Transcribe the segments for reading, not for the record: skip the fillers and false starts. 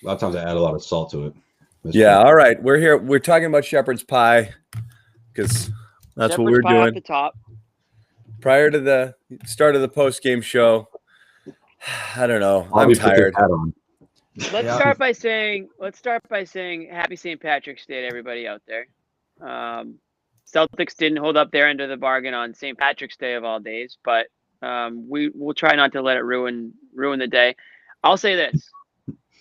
A lot of times I add a lot of salt to it. Yeah. All right. We're here. We're talking about shepherd's pie because that's Shepherd's what we're pie doing. Off the top. Prior to the start of the post game show, I don't know. I'm tired. Let's start by saying Happy St. Patrick's Day to everybody out there. Celtics didn't hold up their end of the bargain on St. Patrick's Day of all days, but we'll try not to let it ruin the day. I'll say this: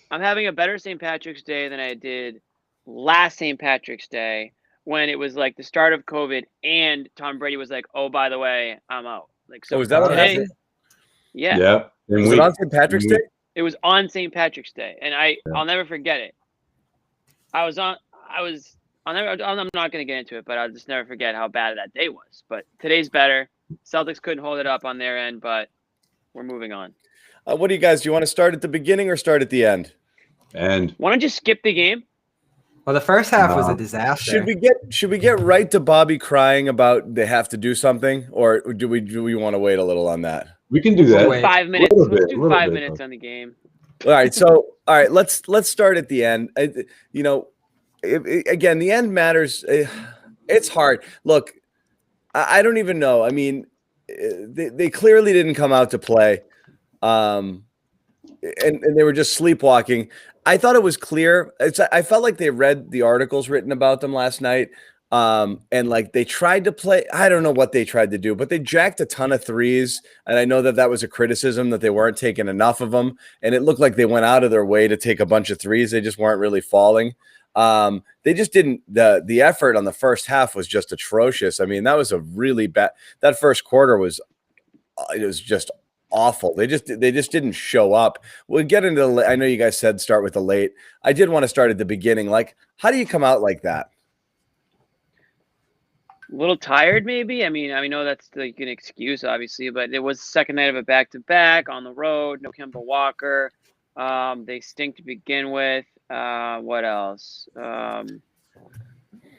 I'm having a better St. Patrick's Day than I did last St. Patrick's Day when it was like the start of COVID and Tom Brady was like, "Oh, by the way, I'm out." Like, so was that today, on yeah. Yeah. Was it on St. Patrick's Day? It was on St. Patrick's Day, and I'll never forget it. I'm not going to get into it, but I'll just never forget how bad that day was. But today's better. Celtics couldn't hold it up on their end, but we're moving on. What do you guys? Do you want to start at the beginning or start at the end? And want to just skip the game? Well, the first half was a disaster. Should we get right to Bobby crying about they have to do something, or do we want to wait a little on that? We can do that. 5 minutes. Let's do 5 minutes on the game. All right. Let's start at the end. Again, the end matters. It's hard. Look, I don't even know. I mean, they clearly didn't come out to play, and they were just sleepwalking. I thought it was clear. I felt like they read the articles written about them last night, and like they tried to play. I don't know what they tried to do, but they jacked a ton of threes, and I know that was a criticism that they weren't taking enough of them, and it looked like they went out of their way to take a bunch of threes. They just weren't really falling. They just didn't. The effort on the first half was just atrocious. I mean, that was a really bad. That first quarter was just awful. They just didn't show up. We'll get into I know you guys said start with the late. I did want to start at the beginning. Like, how do you come out like that? A little tired, maybe. I mean, I know that's like an excuse, obviously, but it was the second night of a back-to-back on the road. No Kemba Walker. They stink to begin with. What else?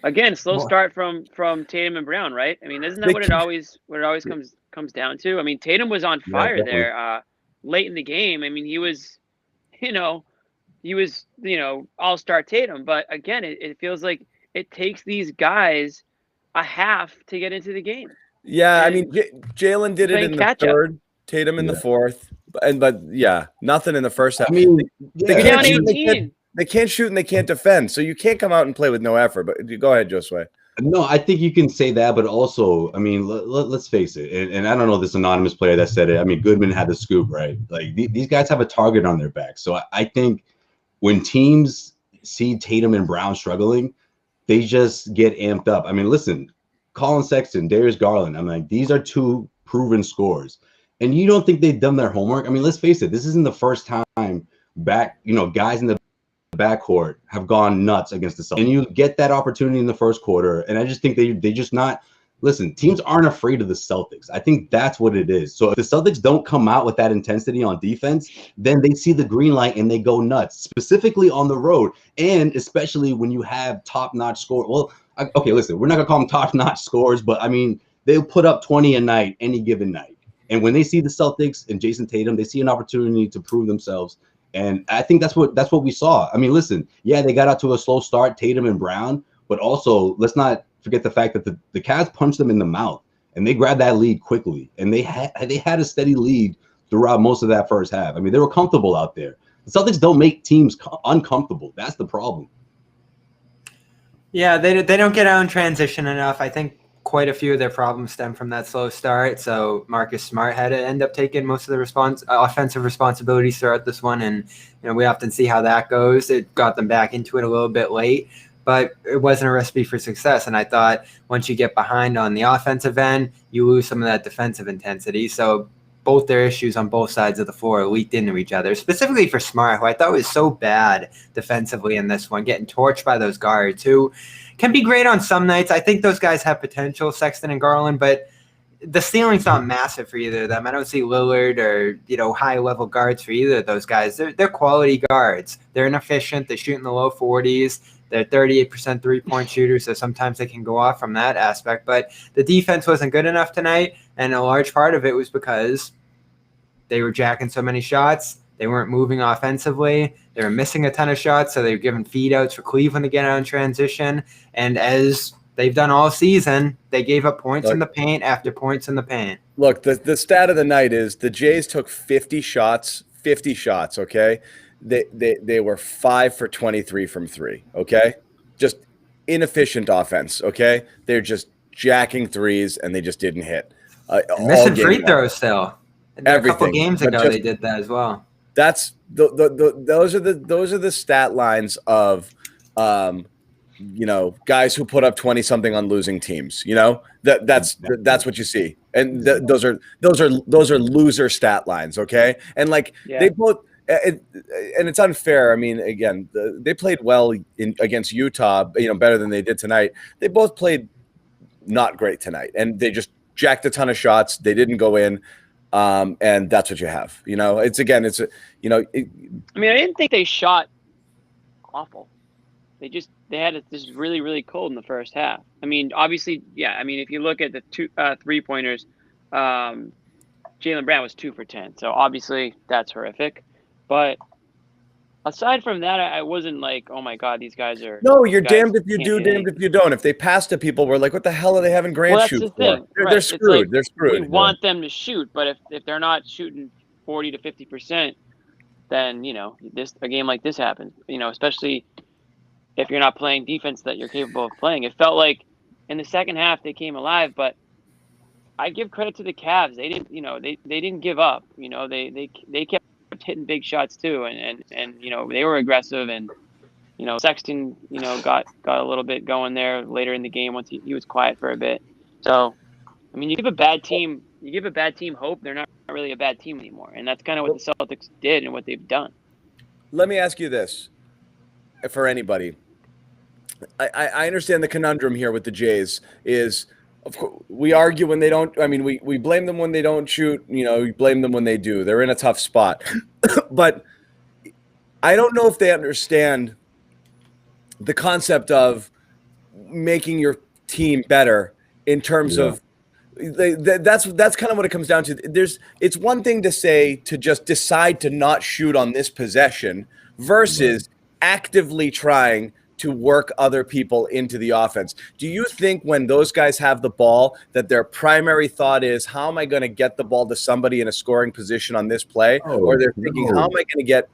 Again, slow start from Tatum and Brown, right? I mean, isn't that what it always comes down to? I mean, Tatum was on fire there late in the game. I mean, he was all-star Tatum, but again, it feels like it takes these guys a half to get into the game. Yeah, I mean, Jaylen did it in the third, Tatum in the fourth, but nothing in the first half. I mean, they can't shoot, they can't shoot and they can't defend, so you can't come out and play with no effort. But go ahead, Josue. No, I think you can say that, but also, I mean, let's face it, and I don't know this anonymous player that said it. I mean, Goodman had the scoop, right? Like these guys have a target on their back, so I think when teams see Tatum and Brown struggling, they just get amped up. I mean, listen, Collin, Sexton, Darius, Garland. I'm like, these are two proven scorers, and you don't think they've done their homework? I mean, let's face it, this isn't the first time back. Guys in the backcourt have gone nuts against the Celtics, and you get that opportunity in the first quarter, and I just think they just not listen. Teams aren't afraid of the Celtics. I think that's what it is. So if the Celtics don't come out with that intensity on defense, then they see the green light and they go nuts, specifically on the road, and especially when you have top-notch score. Well, okay, listen, we're not gonna call them top-notch scores, but I mean they'll put up 20 a night any given night, and when they see the Celtics and Jayson Tatum, they see an opportunity to prove themselves. And I think that's what we saw. I mean, listen, yeah, they got out to a slow start, Tatum and Brown, but also let's not forget the fact that the Cavs punched them in the mouth and they grabbed that lead quickly. And they had a steady lead throughout most of that first half. I mean, they were comfortable out there. The Celtics don't make teams uncomfortable. That's the problem. Yeah, they don't get out in transition enough. I think quite a few of their problems stem from that slow start. So Marcus Smart had to end up taking most of the offensive responsibilities throughout this one. And we often see how that goes. It got them back into it a little bit late, but it wasn't a recipe for success. And I thought once you get behind on the offensive end, you lose some of that defensive intensity. So both their issues on both sides of the floor leaked into each other, specifically for Smart, who I thought was so bad defensively in this one, getting torched by those guards who can be great on some nights. I think those guys have potential, Sexton and Garland, but the ceiling's not massive for either of them. I don't see Lillard or high-level guards for either of those guys. They're quality guards. They're inefficient. They shoot in the low 40s. They're 38% three-point shooters, so sometimes they can go off from that aspect. But the defense wasn't good enough tonight, and a large part of it was because they were jacking so many shots. They weren't moving offensively. They were missing a ton of shots, so they were giving feed outs for Cleveland to get out in transition. And as they've done all season, they gave up points in the paint after points in the paint. Look, the stat of the night is the Jays took 50 shots, okay? They were 5 for 23 from 3, okay? Just inefficient offense, okay? They're just jacking threes, and they just didn't hit. Missing free throws still. Everything. A couple games ago, they did that as well. That's those are the stat lines of guys who put up 20 something on losing teams. That's what you see, and those are loser stat lines. Okay, and they both. And it's unfair. I mean, again, they played well against Utah, better than they did tonight. They both played not great tonight, and they just jacked a ton of shots. They didn't go in, and that's what you have. I mean, I didn't think they shot awful. They had it just really, really cold in the first half. I mean, obviously, yeah. I mean, if you look at the 2 3-pointers, Jaylen Brown was 2 for 10. So obviously, that's horrific. But aside from that, I wasn't like, oh my God, these guys are. No, you're damned if you do, damned if you don't. If they pass to people, we're like, what the hell are they having Grant shoot for? They're screwed. They're screwed. We want them to shoot, but if they're not shooting 40 to 50%, then a game like this happens. Especially if you're not playing defense that you're capable of playing. It felt like in the second half they came alive, but I give credit to the Cavs. They didn't, they didn't give up. They kept hitting big shots too, and they were aggressive, and Sexton got a little bit going there later in the game once he was quiet for a bit. So I mean, you give a bad team hope, they're not really a bad team anymore, and that's kind of what the Celtics did and what they've done. Let me ask you this, for anybody. I understand the conundrum here with the Jays is, of course, we argue when they don't. I mean, we blame them when they don't shoot. We blame them when they do. They're in a tough spot. But I don't know if they understand the concept of making your team better in terms of that's kind of what it comes down to. It's one thing to say to just decide to not shoot on this possession versus actively trying to work other people into the offense. Do you think when those guys have the ball that their primary thought is, how am I going to get the ball to somebody in a scoring position on this play? Or they're thinking, how am I going to get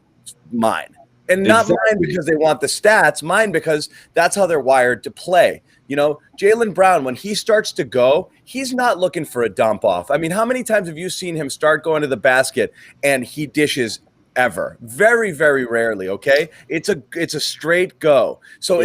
mine? And not mine because they want the stats, mine because that's how they're wired to play. Jaylen Brown, when he starts to go, he's not looking for a dump off. I mean, how many times have you seen him start going to the basket and he dishes ever? Very, very rarely. Okay, it's a straight go. So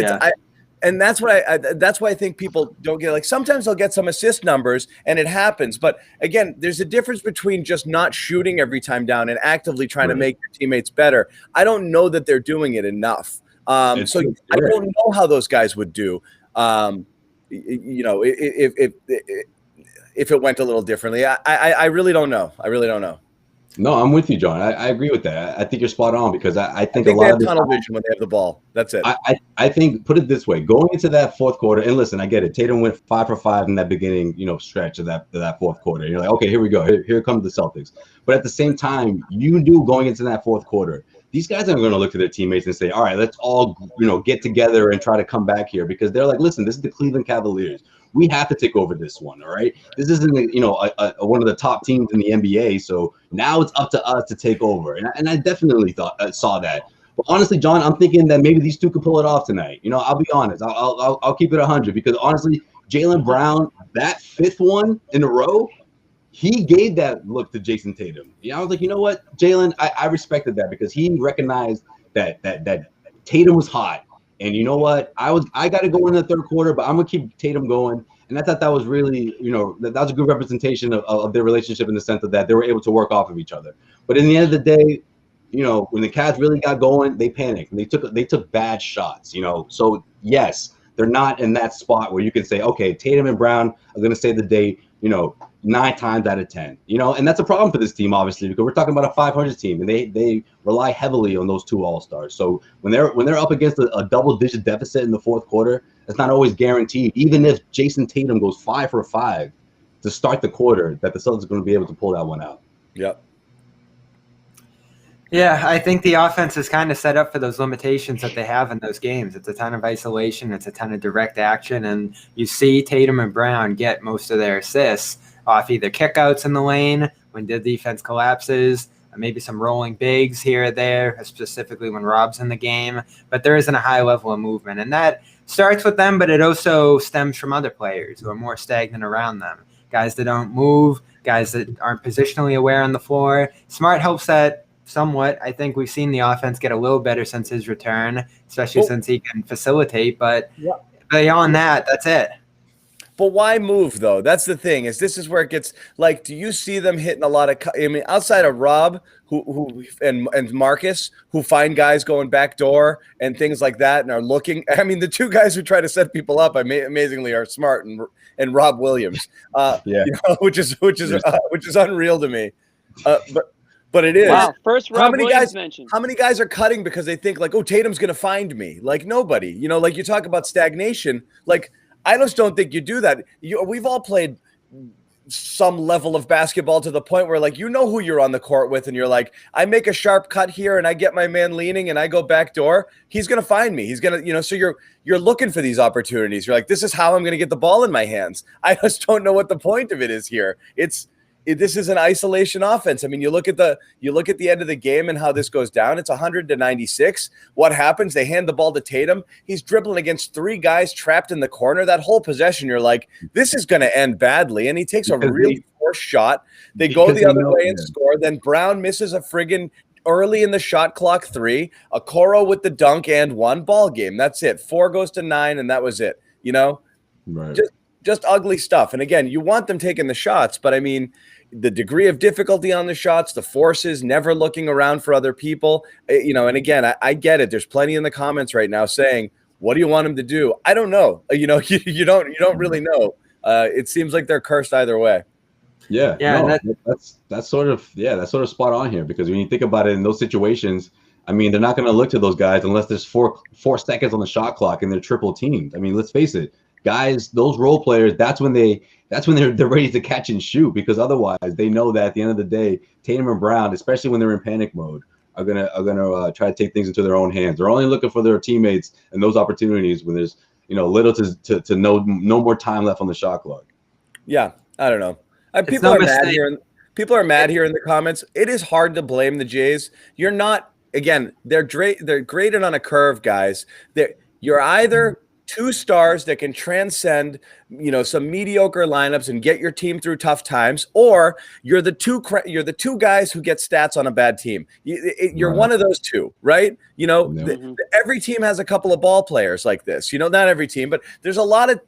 and that's why I think people don't get, sometimes they'll get some assist numbers and it happens, but again, there's a difference between just not shooting every time down and actively trying to make your teammates better. I don't know that they're doing it enough. I don't know how those guys would do. If it went a little differently. I really don't know. No, I'm with you, John. I agree with that. I think you're spot on because I think a lot they have of tunnel vision when they have the ball. That's it. I think, put it this way, going into that fourth quarter, and listen, I get it. Tatum went 5 for 5 in that beginning, stretch of that fourth quarter. And you're like, okay, here we go. Here comes the Celtics. But at the same time, you knew going into that fourth quarter, these guys aren't going to look to their teammates and say, all right, let's all, get together and try to come back here, because they're like, listen, this is the Cleveland Cavaliers. We have to take over this one, all right? This isn't, one of the top teams in the NBA, so now it's up to us to take over. And I definitely saw that. But honestly, John, I'm thinking that maybe these two could pull it off tonight. I'll be honest. I'll keep it 100 because honestly, Jaylen Brown, that fifth one in a row, he gave that look to Jayson Tatum. I was like, you know what, Jaylen, I respected that because he recognized that Tatum was hot. And you know what? I got to go in the third quarter, but I'm gonna keep Tatum going. And I thought that was really, that was a good representation of their relationship in the sense of that they were able to work off of each other. But in the end of the day, when the Cavs really got going, they panicked and they took bad shots. So yes, they're not in that spot where you can say, okay, Tatum and Brown are gonna save the day. 9 times out of 10, and that's a problem for this team, obviously, because we're talking about a 500 team, and they rely heavily on those two all-stars. So when they're up against a double-digit deficit in the fourth quarter, it's not always guaranteed. Even if Jayson Tatum goes 5 for 5 to start the quarter, that the Celtics are going to be able to pull that one out. Yep. Yeah, I think the offense is kind of set up for those limitations that they have in those games. It's a ton of isolation, it's a ton of direct action, and you see Tatum and Brown get most of their assists off either kickouts in the lane when the defense collapses, or maybe some rolling bigs here or there, specifically when Rob's in the game. But there isn't a high level of movement, and that starts with them, but it also stems from other players who are more stagnant around them. Guys that don't move, guys that aren't positionally aware on the floor. Smart helps that somewhat. I think we've seen the offense get a little better since his return, especially since he can facilitate. But beyond that, that's it. But why move, though? That's the thing. This is where it gets like, do you see them hitting a lot of? I mean, outside of Rob, who and Marcus, who find guys going back door and things like that, and are looking. I mean, the two guys who try to set people up, amazingly, are Smart and Rob Williams. Which is unreal to me. But it is. Wow, first Rob Williams mentioned. How many guys are cutting because they think like, oh, Tatum's going to find me? Like nobody. Like you talk about stagnation. Like I just don't think you do that. We've all played some level of basketball to the point where like who you're on the court with, and you're like, I make a sharp cut here, and I get my man leaning, and I go back door. He's going to find me. He's going to, so you're looking for these opportunities. You're like, this is how I'm going to get the ball in my hands. I just don't know what the point of it is here. This is an isolation offense. I mean, you look at the end of the game and how this goes down. It's 100-96. What happens? They hand the ball to Tatum. He's dribbling against three guys trapped in the corner. That whole possession, you're like, this is going to end badly. And he takes a really forced shot. They go the other way and score. Then Brown misses a friggin' early in the shot clock 3. Okoro with the dunk and 1 ball game. That's it. 4 goes to 9, and that was it. Right. Just ugly stuff. And again, you want them taking the shots, but I mean, the degree of difficulty on the shots, the forces, never looking around for other people, and again, I get it. There's plenty in the comments right now saying, what do you want him to do? I don't know. You don't really know. It seems like they're cursed either way. Yeah. That's sort of spot on here, because when you think about it in those situations, I mean, they're not going to look to those guys unless there's four seconds on the shot clock and they're triple teamed. I mean, let's face it, guys, those role players, that's when they're ready to catch and shoot, because otherwise they know that at the end of the day, Tatum and Brown, especially when they're in panic mode, are gonna try to take things into their own hands. They're only looking for their teammates and those opportunities when there's little to no more time left on the shot clock. Yeah, I don't know. People are mad here. People are mad here in the comments. It is hard to blame the Jays. You're not. Again, they're graded on a curve, guys. You're either two stars that can transcend, some mediocre lineups and get your team through tough times, or you're the two guys who get stats on a bad team. You're one of those two, right? Every team has a couple of ball players like this. Not every team, but there's a lot of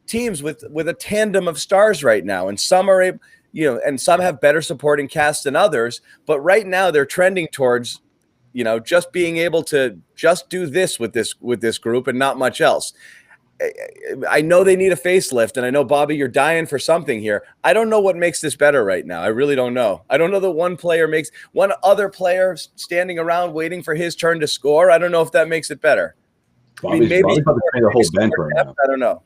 teams with a tandem of stars right now, and some are able, and some have better supporting casts than others. But right now they're trending towards just being able to just do this with this group and not much else. I know they need a facelift, and I know, Bobby, you're dying for something here. I don't know what makes this better right now. I really don't know. I don't know that one other player standing around waiting for his turn to score. I don't know if that makes it better. Bobby's about to trade a whole bench right now. I don't know.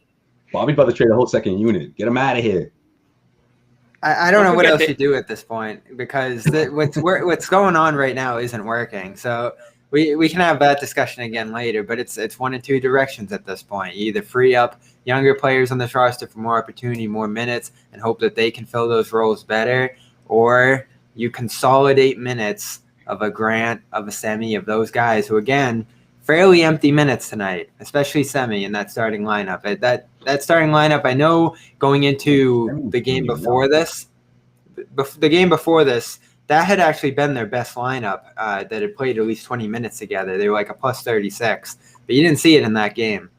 Bobby's about to trade a whole second unit. Get him out of here. I don't know what else you do at this point, because what's going on right now isn't working. So we can have that discussion again later, but it's one in two directions at this point. You either free up younger players on this roster for more opportunity, more minutes, and hope that they can fill those roles better, or you consolidate minutes of a Grant, of a Semi, of those guys who, again, fairly empty minutes tonight, especially Semi in that starting lineup. That starting lineup, I know going into the game before this, that had actually been their best lineup that had played at least 20 minutes together. They were like a plus 36, but you didn't see it in that game.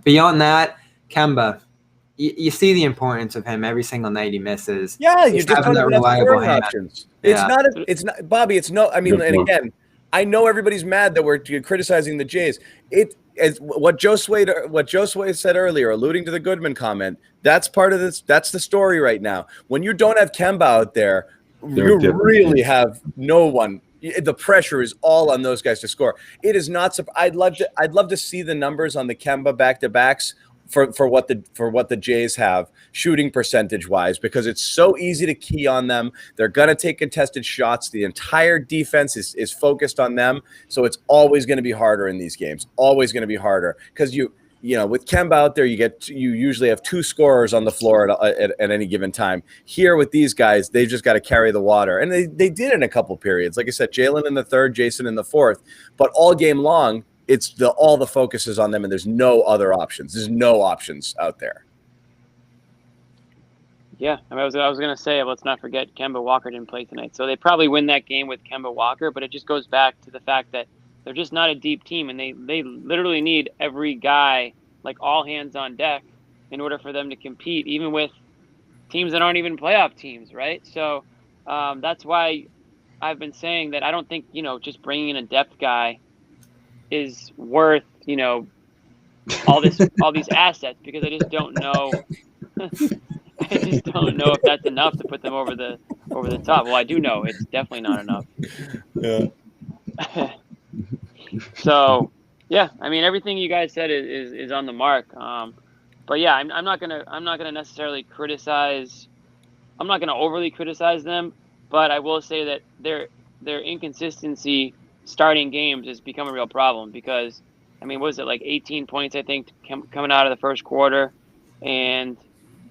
Beyond that, Kemba, you see the importance of him every single night he misses. Yeah, you just don't have reliable options. It's not, Bobby. It's no. I mean, and again, I know everybody's mad that we're criticizing the Jays. What Joe Sway said earlier, alluding to the Goodman comment. That's part of this. That's the story right now. When you don't have Kemba out there, you really have no one. The pressure is all on those guys to score. It is not. I'd love to see the numbers on the Kemba back-to-backs for what the Jays have shooting percentage wise, because it's so easy to key on them. They're gonna take contested shots. The entire defense is focused on them, so it's always going to be harder in these games. Always going to be harder because you know, with Kemba out there, you usually have 2 scorers on the floor at any given time. Here with these guys, they've just got to carry the water. And they did in a couple periods. Like I said, Jaylen in the third, Jayson in the fourth. But all game long, all the focus is on them, and there's no other options. There's no options out there. Yeah, I was going to say, let's not forget Kemba Walker didn't play tonight. So they probably win that game with Kemba Walker, but it just goes back to the fact that they're just not a deep team, and they literally need every guy, like all hands on deck, in order for them to compete, even with teams that aren't even playoff teams, right? So that's why I've been saying that I don't think, you know, just bringing in a depth guy is worth, you know, all these assets, because I just don't know. I just don't know if that's enough to put them over the top. Well, I do know it's definitely not enough. Yeah. So, yeah, I mean, everything you guys said is on the mark. But yeah, I'm not gonna necessarily criticize. I'm not gonna overly criticize them, but I will say that their inconsistency starting games has become a real problem, because, I mean, what was it, like 18 points, I think, coming out of the first quarter, and,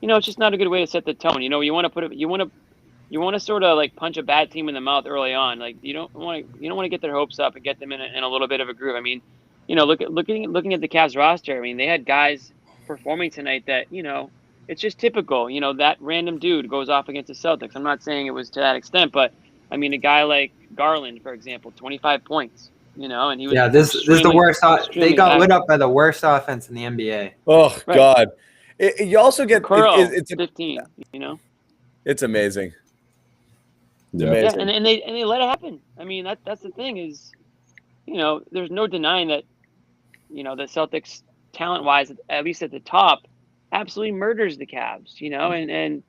you know, it's just not a good way to set the tone. You know, you want to sort of like punch a bad team in the mouth early on. Like, you don't want to get their hopes up and get them in a little bit of a groove. I mean, you know, looking at the Cavs roster, I mean, they had guys performing tonight that, you know, it's just typical. You know, that random dude goes off against the Celtics. I'm not saying it was to that extent, but I mean, a guy like Garland, for example, 25 points. You know, and he was this is the worst. They got lit up by the worst offense in the NBA. Oh right. God. You also get it's 15. You know, it's amazing. It's amazing. Yeah, and they let it happen. I mean, that's the thing is, you know, there's no denying that, you know, the Celtics talent-wise, at least at the top, absolutely murders the Cavs. You know, and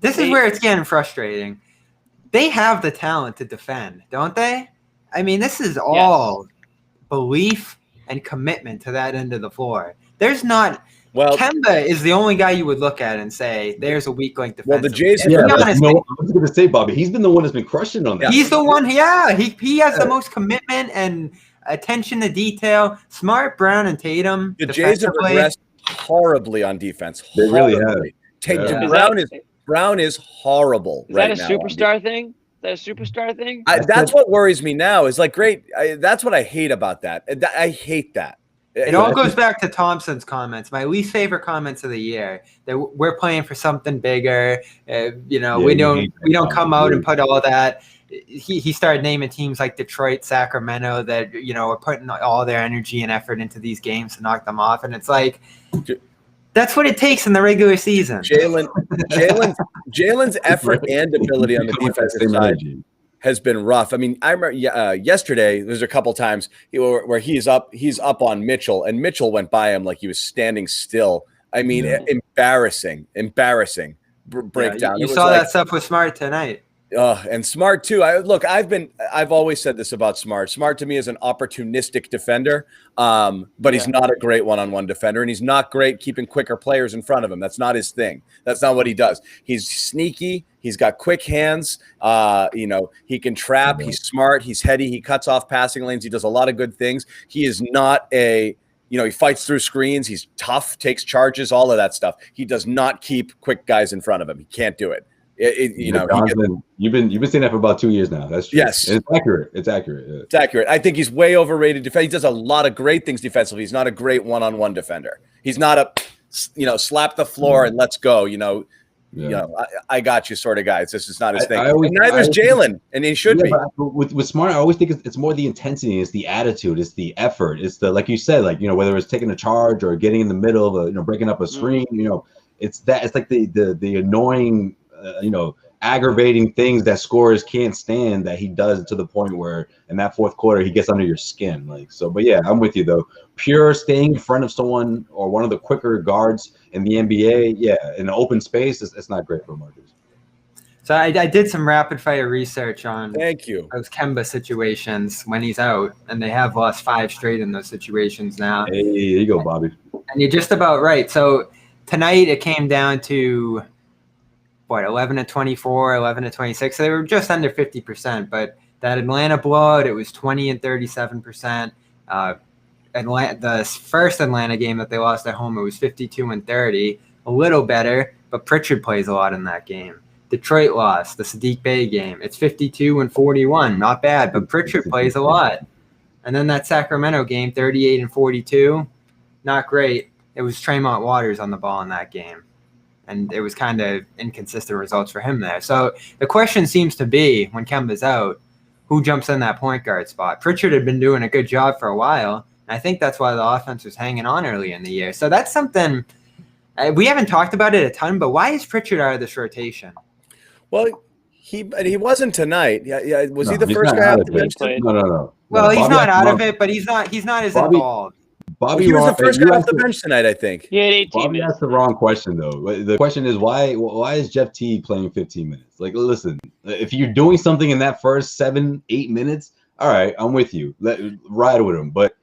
this is where it's getting frustrating. They have the talent to defend, don't they? I mean, this is all belief and commitment to that end of the floor. There's not. Well, Kemba is the only guy you would look at and say there's a weak link defense. Well, the Jayson. Yeah, I was going to say, Bobby, he's been the one that's been crushing on that. He's the one. Yeah, he has the most commitment and attention to detail. Smart, Brown, and Tatum. The Jays have progressed horribly on defense. They really have. Brown is horrible. Is that a superstar thing? Is that a superstar thing? That's what worries me now. Is like great. That's what I hate about that. I hate that. It all goes back to Thompson's comments. My least favorite comments of the year. That we're playing for something bigger. You know, we don't come out and put all that. He started naming teams like Detroit, Sacramento that, you know, are putting all their energy and effort into these games to knock them off, and it's like that's what it takes in the regular season. Jaylen's effort and ability on the defensive side has been rough. I mean, I remember yesterday there's a couple times where he's up on Mitchell, and Mitchell went by him like he was standing still. I mean, embarrassing breakdown. You saw that stuff with Smart tonight. And Smart too. I've always said this about Smart. Smart to me is an opportunistic defender, but he's not a great one-on-one defender, and he's not great keeping quicker players in front of him. That's not his thing. That's not what he does. He's sneaky. He's got quick hands. You know, he can trap. He's smart. He's heady. He cuts off passing lanes. He does a lot of good things. He is not he fights through screens. He's tough, takes charges, all of that stuff. He does not keep quick guys in front of him. He can't do it. You've been saying that for about 2 years now. That's true. Yes, it's accurate. It's accurate. It's accurate. I think he's way overrated. He does a lot of great things defensively. He's not a great one-on-one defender. He's not a slap the floor and let's go. I got you sort of guy. It's just not his thing. Neither is Jaylen, and he should be. With Smart, I always think it's more the intensity, it's the attitude, it's the effort, it's the, like you said, like, you know, whether it's taking a charge or getting in the middle of breaking up a screen. You know, it's like the annoying. Aggravating things that scorers can't stand that he does, to the point where in that fourth quarter he gets under your skin. But yeah, I'm with you though. Pure staying in front of someone or one of the quicker guards in the NBA, in an open space, it's not great for Marcus. So I did some rapid fire research on those Kemba situations when he's out, and they have lost 5 straight in those situations now. Hey, there you go, Bobby. And you're just about right. So tonight it came down to 11 to 24, 11 to 26. So they were just under 50%. But that Atlanta blowout, it was 20 and 37%. The first Atlanta game that they lost at home, it was 52 and 30, a little better. But Pritchard plays a lot in that game. Detroit lost the Sadiq Bey game. It's 52 and 41, not bad. But Pritchard plays a lot. And then that Sacramento game, 38 and 42, not great. It was Tremont Waters on the ball in that game. And it was kind of inconsistent results for him there. So the question seems to be, when Kemba's out, who jumps in that point guard spot? Pritchard had been doing a good job for a while. And I think that's why the offense was hanging on early in the year. So that's something we haven't talked about it a ton, but why is Pritchard out of this rotation? Well, he wasn't tonight. Yeah. Was he the first guy out the bench? No. Well, he's not out of it, but he's not as involved. He was the first guy off the bench tonight, I think. He had 18 Bobby minutes. asked the wrong question, though. The question is, why is Jeff Teague playing 15 minutes? Like, listen, if you're doing something in that first 7-8 minutes, all right, I'm with you. Ride with him. But,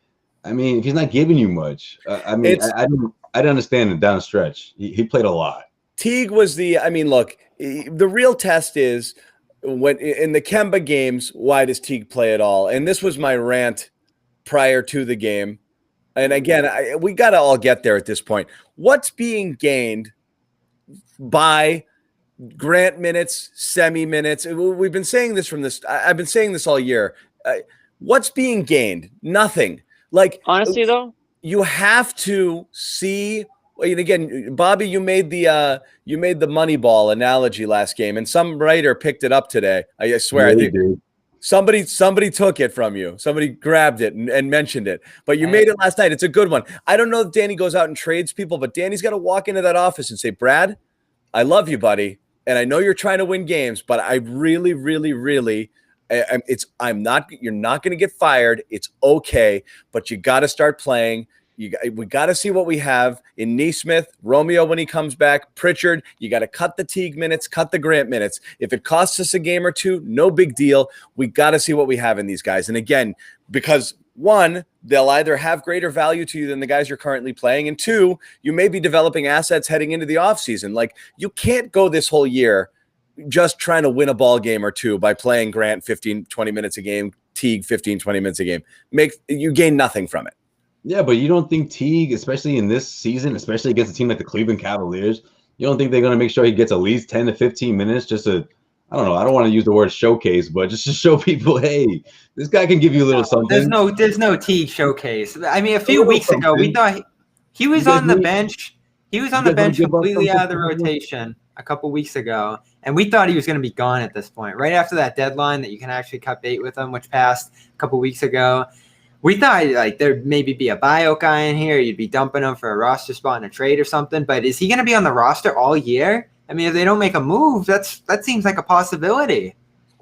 I mean, if he's not giving you much, I didn't understand it down the stretch. He played a lot. Teague was look, the real test is when in the Kemba games, why does Teague play at all? And this was my rant prior to the game. And again, we got to all get there at this point. What's being gained by Grant minutes, semi minutes? We've been saying this I've been saying this all year. What's being gained? Nothing. Like, honestly, though, you have to see. And again, Bobby, you made the Moneyball analogy last game, and some writer picked it up today. I swear, I think somebody took it from you. Somebody grabbed it and mentioned it. But you made it last night. It's a good one. I don't know if Danny goes out and trades people, but Danny's got to walk into that office and say, "Brad, I love you, buddy, and I know you're trying to win games, but I really, really, really." You're not going to get fired. It's okay, but you got to start playing. We got to see what we have in Nesmith, Romeo when he comes back, Pritchard. You got to cut the Teague minutes, cut the Grant minutes. If it costs us a game or two, no big deal. We got to see what we have in these guys. And again, because one, they'll either have greater value to you than the guys you're currently playing, and two, you may be developing assets heading into the offseason. Like, you can't go this whole year just trying to win a ball game or two by playing Grant 15, 20 minutes a game, Teague 15, 20 minutes a game. You gain nothing from it. Yeah, but you don't think Teague, especially in this season, especially against a team like the Cleveland Cavaliers, you don't think they're going to make sure he gets at least 10 to 15 minutes just to, I don't know, I don't want to use the word showcase, but just to show people, hey, this guy can give you a little something. There's no Teague showcase. I mean, a few weeks ago, we thought he was on the bench. He was on the bench completely out of the rotation a couple weeks ago, and we thought he was going to be gone at this point. Right after that deadline that you can actually cut bait with him, which passed a couple weeks ago, we thought like there'd maybe be a buyout guy in here. You'd be dumping him for a roster spot in a trade or something. But is he going to be on the roster all year? I mean, if they don't make a move, that seems like a possibility.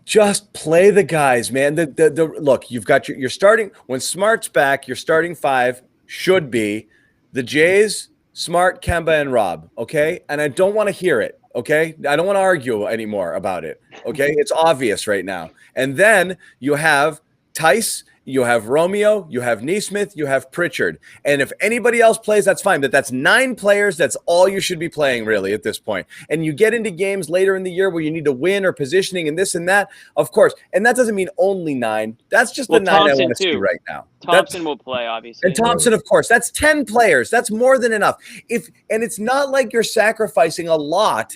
Just play the guys, man. Look, you've got your starting when Smart's back. Your starting five should be the Jays, Smart, Kemba, and Rob. Okay, and I don't want to hear it. Okay, I don't want to argue anymore about it. Okay, it's obvious right now. And then you have Tice. You have Romeo, you have Nesmith, you have Pritchard. And if anybody else plays, that's fine. But that's 9 players. That's all you should be playing, really, at this point. And you get into games later in the year where you need to win or positioning and this and that, of course. And that doesn't mean only 9. That's just the 9 I want to see right now. Thompson will play, obviously. And Thompson, of course. That's 10 players. That's more than enough. And it's not like you're sacrificing a lot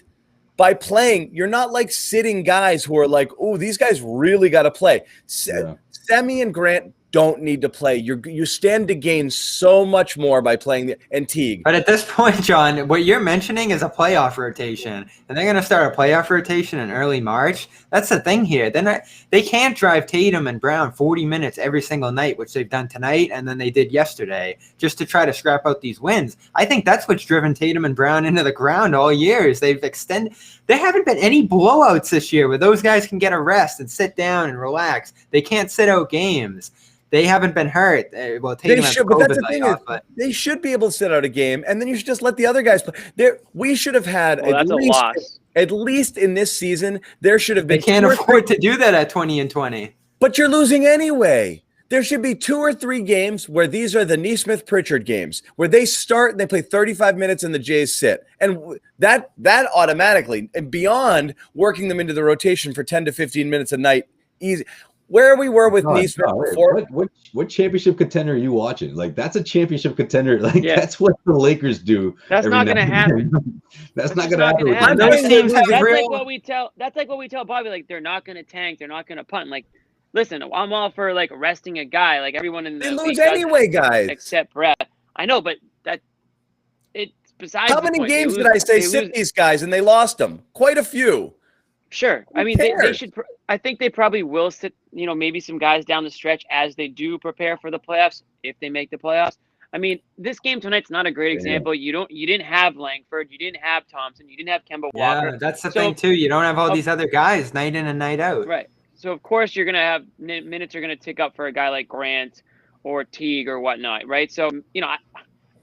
by playing. You're not like sitting guys who are like, oh, these guys really got to play. Semi and Grant don't need to play. You stand to gain so much more by playing and Teague. But at this point, John, what you're mentioning is a playoff rotation, and they're going to start a playoff rotation in early March. That's the thing here. They can't drive Tatum and Brown 40 minutes every single night, which they've done tonight and then they did yesterday, just to try to scrap out these wins. I think that's what's driven Tatum and Brown into the ground all year. Is they've extended. There haven't been any blowouts this year where those guys can get a rest and sit down and relax. They can't sit out games. They haven't been hurt. Well, Tatum has COVID, but that's the thing. They should be able to sit out a game, and then you should just let the other guys play. We should have had at least in this season. There should have been. They can't afford to do that at 20-20. But you're losing anyway. There should be 2 or 3 games where these are the Neesmith-Pritchard games, where they start and they play 35 minutes and the Jays sit. And that automatically, and beyond working them into the rotation for 10 to 15 minutes a night, easy. Where we were with Neesmith before. What championship contender are you watching? Like, that's a championship contender. Like, that's what the Lakers do. That's not going to happen. That's not going to happen. Those teams have like what we tell. That's like what we tell Bobby. Like, they're not going to tank. They're not going to punt. Like, listen, I'm all for like resting a guy. Like everyone in the league lose anyway, guys. Except Brett. I know, but it's besides. How many games did I say sit these guys and they lost them? Quite a few. Sure. I mean, they should. I think they probably will sit, maybe some guys down the stretch as they do prepare for the playoffs, if they make the playoffs. I mean, this game tonight's not a great example. You didn't have Langford, you didn't have Thompson, you didn't have Kemba Walker. Yeah, that's the thing too. You don't have all these other guys night in and night out. Right. So of course you're gonna have minutes are gonna tick up for a guy like Grant or Teague or whatnot, right? So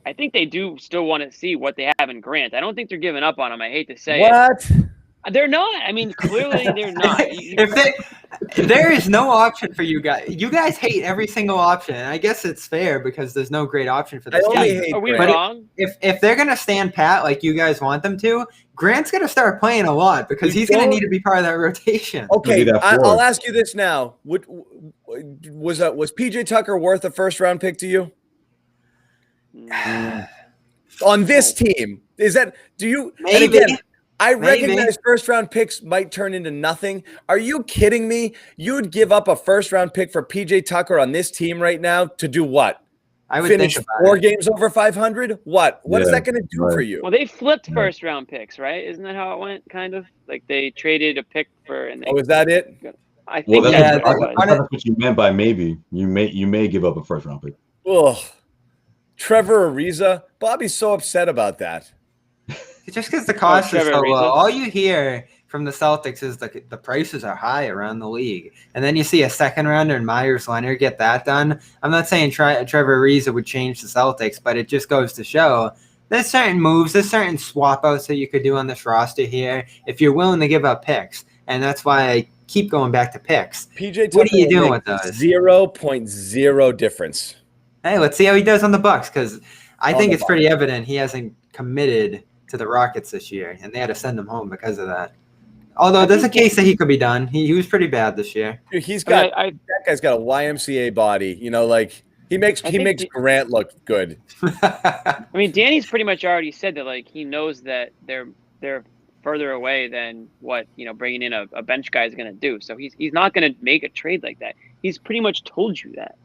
I think they do still want to see what they have in Grant. I don't think they're giving up on him. I hate to say it. They're not. I mean, clearly they're not. There is no option for you guys. You guys hate every single option. And I guess it's fair because there's no great option for this team. Are we wrong? If they're going to stand pat like you guys want them to, Grant's going to start playing a lot because he's going to need to be part of that rotation. Okay, I'll ask you this now. Was PJ Tucker worth a first-round pick to you? On this team? Is that – do you – Maybe. And again, I recognize first-round picks might turn into nothing. Are you kidding me? You'd give up a first-round pick for PJ Tucker on this team right now to do what? I would finish 4 games over 500? What is that going to do for you? Well, they flipped first-round picks, right? Isn't that how it went? Kind of like they traded a pick for. And is that it? I think that's what you meant by maybe. You may give up a first-round pick. Oh, Trevor Ariza. Bobby's so upset about that. Just because the cost is so low. All you hear from the Celtics is the prices are high around the league. And then you see a second rounder and Myers Leonard get that done. I'm not saying Trevor Ariza would change the Celtics, but it just goes to show there's certain moves, there's certain swap outs that you could do on this roster here if you're willing to give up picks. And that's why I keep going back to picks. PJ Tucker, what are you doing with those? 0.0 difference. Hey, let's see how he does on the Bucks because I think it's pretty evident he hasn't committed to the Rockets this year, and they had to send him home because of that. Although there's a case that he could be done. He was pretty bad this year. Dude, that guy's got a YMCA body. He makes Grant look good. I mean, Danny's pretty much already said that he knows that they're further away than what bringing in a bench guy is going to do. So he's not going to make a trade like that. He's pretty much told you that.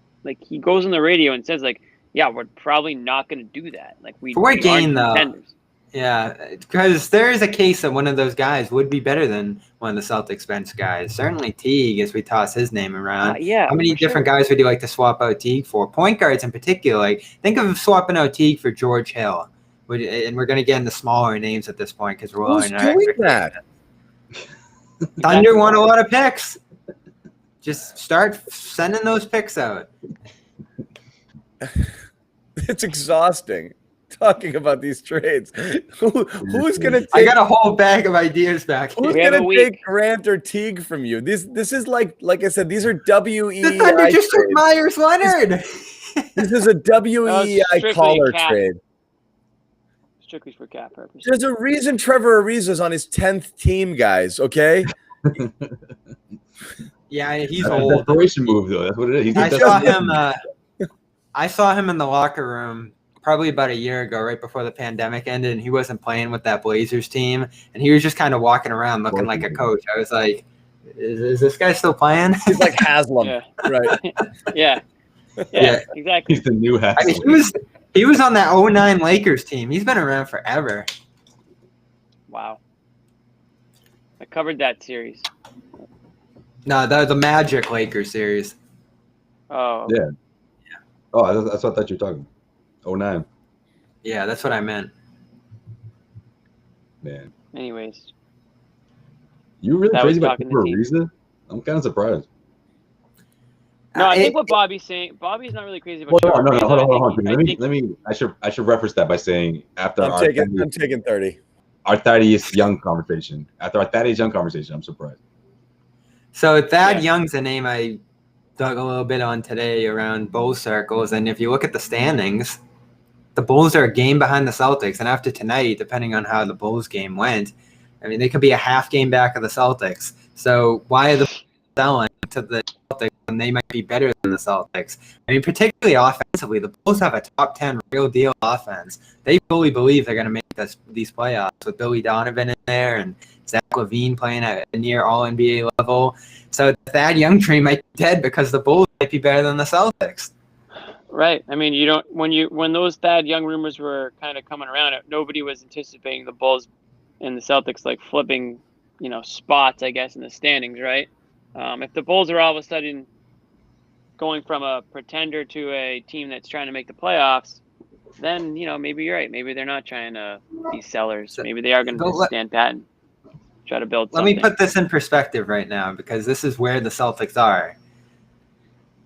He goes on the radio and says yeah, we're probably not going to do that. We gain though. Contenders. Yeah, because there is a case that one of those guys would be better than one of the Celtics bench guys. Certainly Teague, as we toss his name around. How many different guys would you like to swap out Teague for? Point guards in particular. Think of swapping out Teague for George Hill. And we're going to get into smaller names at this point because we're all in doing that? Thunder want a lot of picks. Just start sending those picks out. It's exhausting. Talking about these trades. Who's going to take – I got a whole bag of ideas back here. Who's going to take Grant or Teague from you? This is like I said, these are WEI The Thunder just took Myers Leonard. This is a WEI collar trade. Strictly for cap purposes. There's a reason Trevor Ariza is on his 10th team, guys, okay? Yeah, he's old. Desperation move, though. That's what it is. I saw him in the locker room probably about a year ago, right before the pandemic ended, and he wasn't playing with that Blazers team, and he was just kind of walking around looking like a coach. I was like, is this guy still playing? He's like Haslam, right? Yeah, exactly. He's the new Haslam. I mean, he was on that 2009 Lakers team. He's been around forever. Wow. I covered that series. No, that was the Magic Lakers series. Oh. Yeah. Oh, that's what I thought you were talking about. 09. Yeah, that's what I meant. Man. Anyways. You really crazy about Trevor Ariza? I'm kind of surprised. No, I think what Bobby's saying, Bobby's not really crazy about Trevor Ariza. Hold on. I should reference that by saying after I'm taking 30. Our Thaddeus Young conversation. After our Thaddeus Young conversation, I'm surprised. So Thad Young's a name I dug a little bit on today around Bulls circles, and if you look at the standings, the Bulls are a game behind the Celtics, and after tonight, depending on how the Bulls game went, I mean, they could be a half game back of the Celtics. So why are the Bulls selling to the Celtics when they might be better than the Celtics? I mean, particularly offensively, the Bulls have a top 10 real deal offense. They fully believe they're going to make these playoffs with Billy Donovan in there and Zach LaVine playing at a near all-NBA level. So Thad Young train might be dead because the Bulls might be better than the Celtics. Right. I mean, when those Thad Young rumors were kind of coming around, nobody was anticipating the Bulls and the Celtics like flipping, spots, I guess, in the standings, right? If the Bulls are all of a sudden going from a pretender to a team that's trying to make the playoffs, then, maybe you're right. Maybe they're not trying to be sellers. Maybe they are going to stand pat and try to build something. Let me put this in perspective right now, because this is where the Celtics are.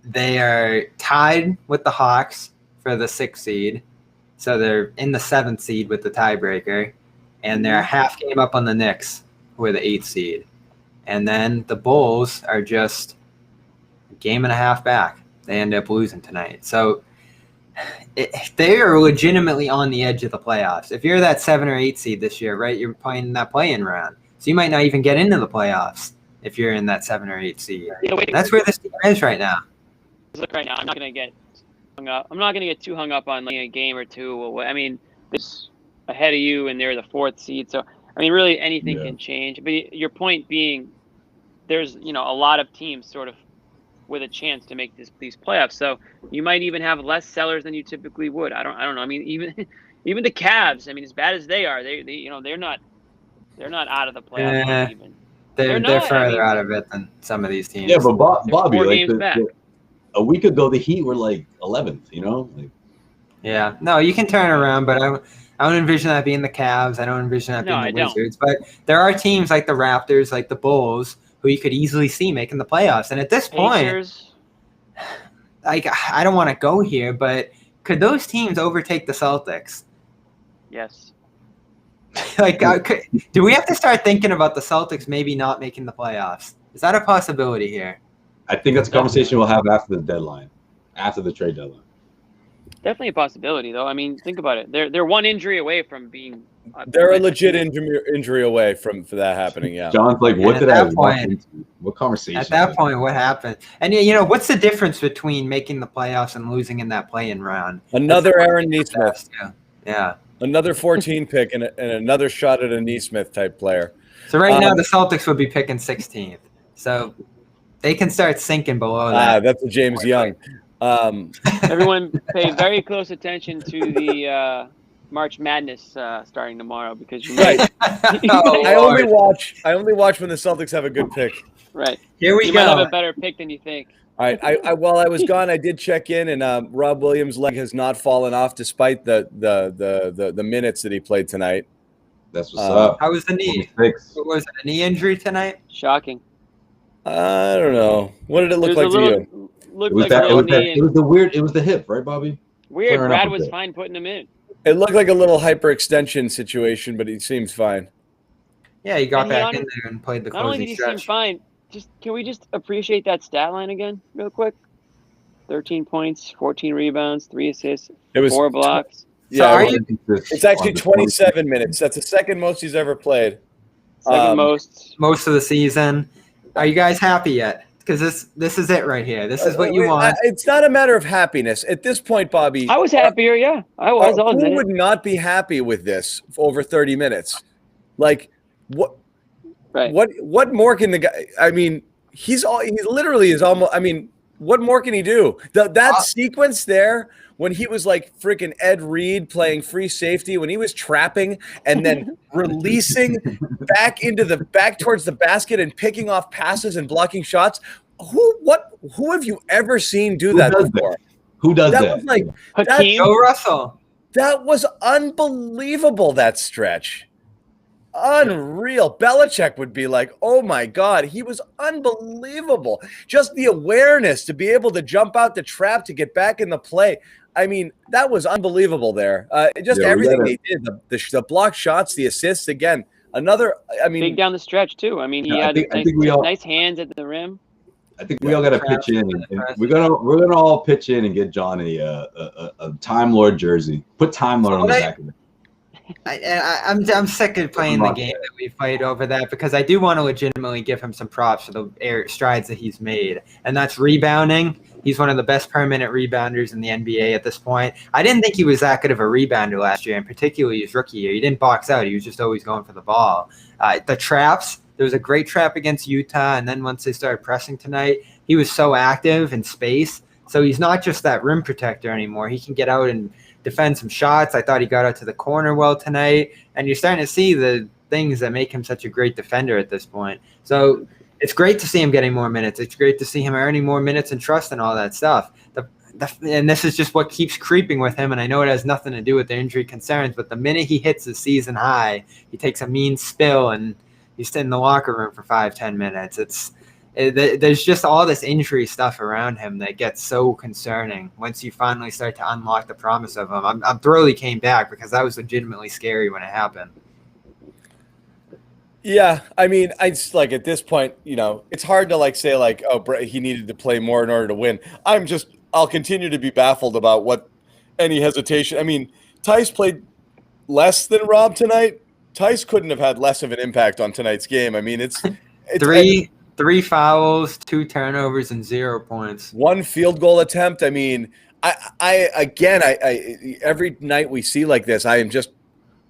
They are tied with the Hawks for the 6th seed. So they're in the 7th seed with the tiebreaker. And they're a half game up on the Knicks, who are the 8th seed. And then the Bulls are just a game and a half back. They end up losing tonight. So they are legitimately on the edge of the playoffs. If you're that 7 or 8 seed this year, right, you're playing in that play-in round. So you might not even get into the playoffs if you're in that 7 or 8 seed. That's where this team is right now. Look, right now, I'm not going to get hung up. I'm not going to get too hung up on like a game or two. I mean, it's ahead of you, and they're the 4th seed. So, I mean, really anything can change. But your point being, there's a lot of teams sort of with a chance to make these playoffs. So you might even have less sellers than you typically would. I don't know. I mean, even the Cavs. I mean, as bad as they are, they're not out of the playoffs even. They're further out of it than some of these teams. Yeah, but Bobby, 4 like games back. A week ago, the Heat were like 11th. Yeah, no, you can turn around, but I don't envision that being the Cavs. I don't envision that being the Wizards. But there are teams like the Raptors, like the Bulls, who you could easily see making the playoffs. And at this point, like, I don't want to go here, but could those teams overtake the Celtics? Yes. Do we have to start thinking about the Celtics maybe not making the playoffs? Is that a possibility here? I think that's a conversation we'll have after the deadline, after the trade deadline. Definitely a possibility, though. I mean, think about it. They're one injury away from being. They're a legit injury away for that happening. Yeah. John's like, what did I walk into? What conversation? At that point, what happened? And what's the difference between making the playoffs and losing in that play-in round? Another Aaron Nesmith. Yeah. Another 14 pick and another shot at a Nesmith type player. So right now the Celtics would be picking 16th. So they can start sinking below that. That's a James Young. Everyone pay very close attention to the March Madness starting tomorrow because I only watch when the Celtics have a good pick. Right. Here we go. You might have a better pick than you think. All right. While I was gone, I did check in, and Rob Williams' leg has not fallen off despite the minutes that he played tonight. That's what's up. How was the knee? Was it a knee injury tonight? Shocking. I don't know. What did it look like to you? It was the hip, right, Bobby? Weird. Brad was fine putting him in. It looked like a little hyperextension situation, but he seems fine. Yeah, he got back in there and played the closing stretch. Not only did he seem fine, can we just appreciate that stat line again, real quick? 13 points, 14 rebounds, 3 assists, 4 blocks. It's actually 27 minutes. That's the second most he's ever played. Second most of the season. Are you guys happy yet? Because this is it right here. This is what you want. It's not a matter of happiness. At this point, Bobby. I was happier, yeah. I was. Who would not be happy with this for over 30 minutes? Like, what? Right. What more can the guy? I mean, he literally is almost. I mean, what more can he do? That sequence there when he was like freaking Ed Reed playing free safety, when he was trapping and then releasing back towards the basket and picking off passes and blocking shots. Who have you ever seen do that before? Who does that? Was like Joe Russell. That was unbelievable, that stretch. Unreal. Belichick would be like, oh my God, he was unbelievable. Just the awareness to be able to jump out the trap to get back in the play. I mean, that was unbelievable there. Everything they did, the block shots, the assists, again, big down the stretch too. I mean, he had nice hands at the rim. I think we all got to pitch in, and we're gonna all pitch in and get John a Time Lord jersey. Put Time Lord on the back of it. I'm sick of playing the game that we fight over that, because I do want to legitimately give him some props for the strides that he's made, and that's rebounding. He's one of the best permanent rebounders in the NBA at this point. I didn't think he was that good of a rebounder last year, and particularly his rookie year. He didn't box out. He was just always going for the ball. The traps, there was a great trap against Utah, and then once they started pressing tonight, he was so active in space. So he's not just that rim protector anymore. He can get out and defend some shots. I thought he got out to the corner well tonight, and you're starting to see the things that make him such a great defender at this point. So it's great to see him getting more minutes. It's great to see him earning more minutes and trust and all that stuff. And this is just what keeps creeping with him, and I know it has nothing to do with the injury concerns, but the minute he hits his season high, he takes a mean spill, and he's in the locker room for 5-10 minutes. There's just all this injury stuff around him that gets so concerning once you finally start to unlock the promise of him. I'm thrilled he came back, because that was legitimately scary when it happened. Yeah, I mean, it's like at this point, it's hard to say oh, he needed to play more in order to win. I'll continue to be baffled about any hesitation. I mean, Tice played less than Rob tonight. Tice couldn't have had less of an impact on tonight's game. I mean, it's three fouls, 2 turnovers, and 0 points. 1 field goal attempt. I mean, I every night we see like this,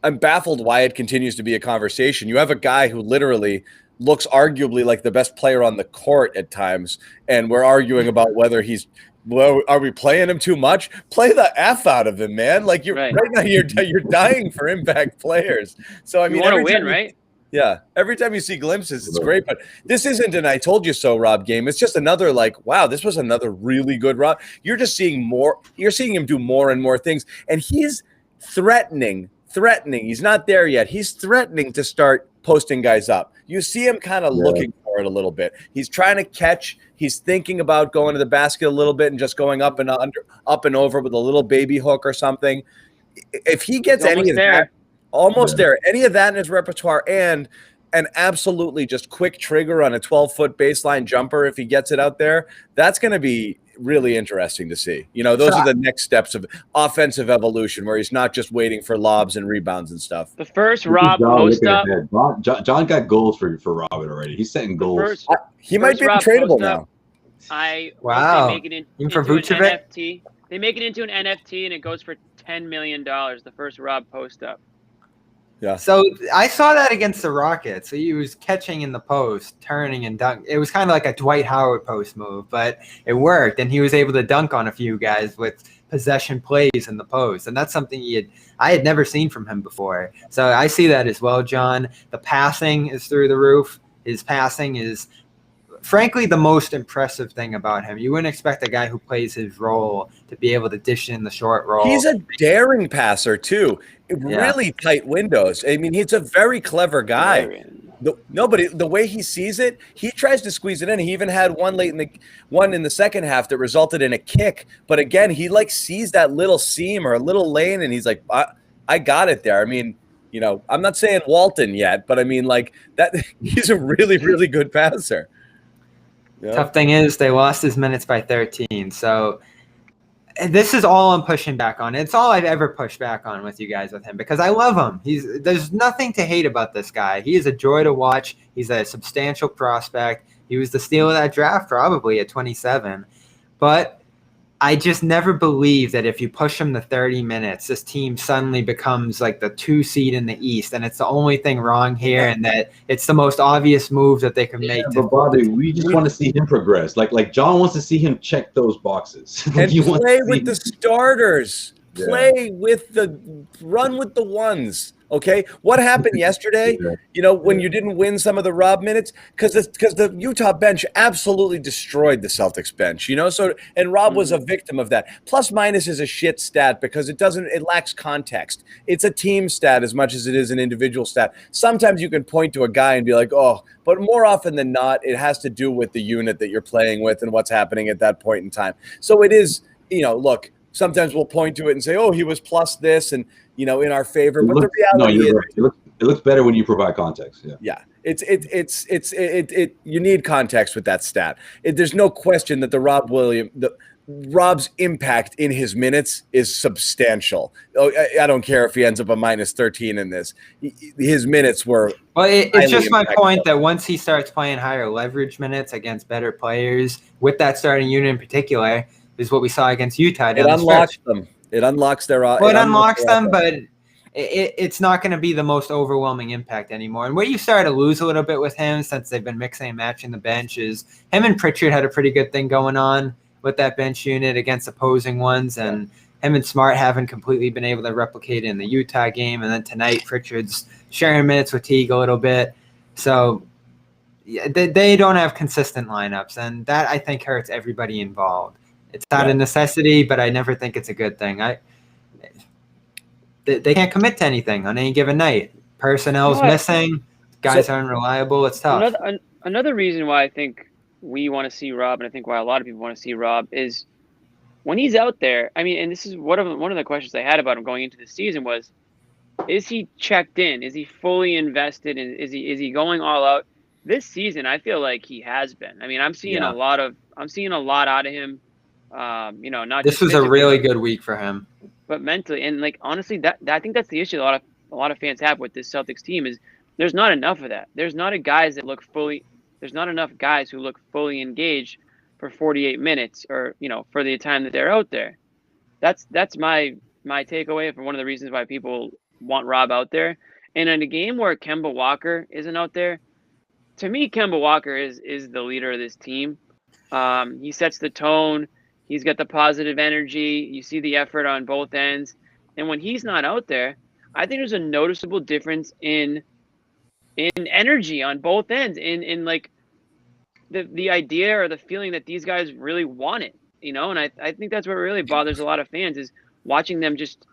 I'm baffled why it continues to be a conversation. You have a guy who literally looks arguably like the best player on the court at times, and we're arguing about whether are we playing him too much? Play the F out of him, man. Like right now you're dying for impact players. So I mean, you want to win, right? Yeah. Every time you see glimpses, it's great. But this isn't an I told you so Rob game. It's just another wow, this was another really good Rob. You're just seeing more. You're seeing him do more and more things. And he's threatening. He's not there yet. He's threatening to start posting guys up. You see him kind of looking for it a little bit. He's trying to catch. He's thinking about going to the basket a little bit and just going up and over with a little baby hook or something. If he gets any of that, almost there, any of that in his repertoire, and an absolutely just quick trigger on a 12-foot baseline jumper, if he gets it out there, that's going to be really interesting to see. Those are the next steps of offensive evolution, where he's not just waiting for lobs and rebounds and stuff. The first Rob post up. John got goals for Robin already. He's setting goals. He might be tradable now. Wow. They make it into an NFT. They make it into an NFT, and it goes for $10 million. The first Rob post up. Yeah. So I saw that against the Rockets. So he was catching in the post, turning and dunk. It was kind of like a Dwight Howard post move, but it worked, and he was able to dunk on a few guys with possession plays in the post, and that's something I had never seen from him before. So I see that as well, John. The passing is through the roof. His passing is, frankly, the most impressive thing about him. You wouldn't expect a guy who plays his role to be able to dish in the short roll. He's a daring passer too. Really tight windows. I mean, he's a very clever guy. The way he sees it, he tries to squeeze it in. He even had one in the second half that resulted in a kick. But again, he sees that little seam or a little lane, and he's like, I got it there. I mean, I'm not saying Walton yet, but I mean, that. He's a really, really good passer. Yeah. Tough thing is they lost his minutes by 13. So this is all I'm pushing back on. It's all I've ever pushed back on with you guys with him, because I love him. There's nothing to hate about this guy. He is a joy to watch. He's a substantial prospect. He was the steal of that draft probably at 27. But I just never believe that if you push him to 30 minutes, this team suddenly becomes like the 2 seed in the East, and it's the only thing wrong here, and that it's the most obvious move that they can make. But Bobby, we just want to see him progress. Like John wants to see him check those boxes. And play with the starters. Run with the ones. Okay, what happened yesterday? When you didn't win some of the Rob minutes, because the Utah bench absolutely destroyed the Celtics bench. So and Rob was a victim of that. Plus minus is a shit stat because it lacks context. It's a team stat as much as it is an individual stat. Sometimes you can point to a guy and be like, oh, but more often than not, it has to do with the unit that you're playing with and what's happening at that point in time. So it is, look. Sometimes we'll point to it and say, oh, he was plus this and, in our favor. But the reality is It looks better when you provide context. Yeah. Yeah. You need context with that stat. There's no question that Rob's impact in his minutes is substantial. I don't care if he ends up a minus 13 in this. His minutes were. Well, it's just my impactful. point that once he starts playing higher leverage minutes against better players, with that starting unit in particular, is what we saw against Utah. It unlocks them. It unlocks their. Well, it unlocks them, but it's not going to be the most overwhelming impact anymore. And where you started to lose a little bit with him, since they've been mixing and matching the bench, is him and Pritchard had a pretty good thing going on with that bench unit against opposing ones, and him and Smart haven't completely been able to replicate it in the Utah game. And then tonight, Pritchard's sharing minutes with Teague a little bit. So they don't have consistent lineups, and that, I think, hurts everybody involved. It's not a necessity, but I never think it's a good thing. They can't commit to anything on any given night. Personnel's missing. Guys aren't reliable. It's tough. Another reason why I think we want to see Rob, and I think why a lot of people want to see Rob, is when he's out there. I mean, and this is one of the questions I had about him going into the season was, is he checked in? Is he fully invested? Is he going all out? This season, I feel like he has been. I mean, I'm seeing a lot out of him. Not this just was a really good week for him, but mentally, and like honestly, that I think that's the issue a lot of fans have with this Celtics team is there's not enough of that. There's not enough guys who look fully engaged for 48 minutes or for the time that they're out there. That's my takeaway for one of the reasons why people want Rob out there. And in a game where Kemba Walker isn't out there, to me, Kemba Walker is the leader of this team. He sets the tone. He's got the positive energy. You see the effort on both ends. And when he's not out there, I think there's a noticeable difference in energy on both ends, in like the idea or the feeling that these guys really want it, and I think that's what really bothers a lot of fans is watching them just,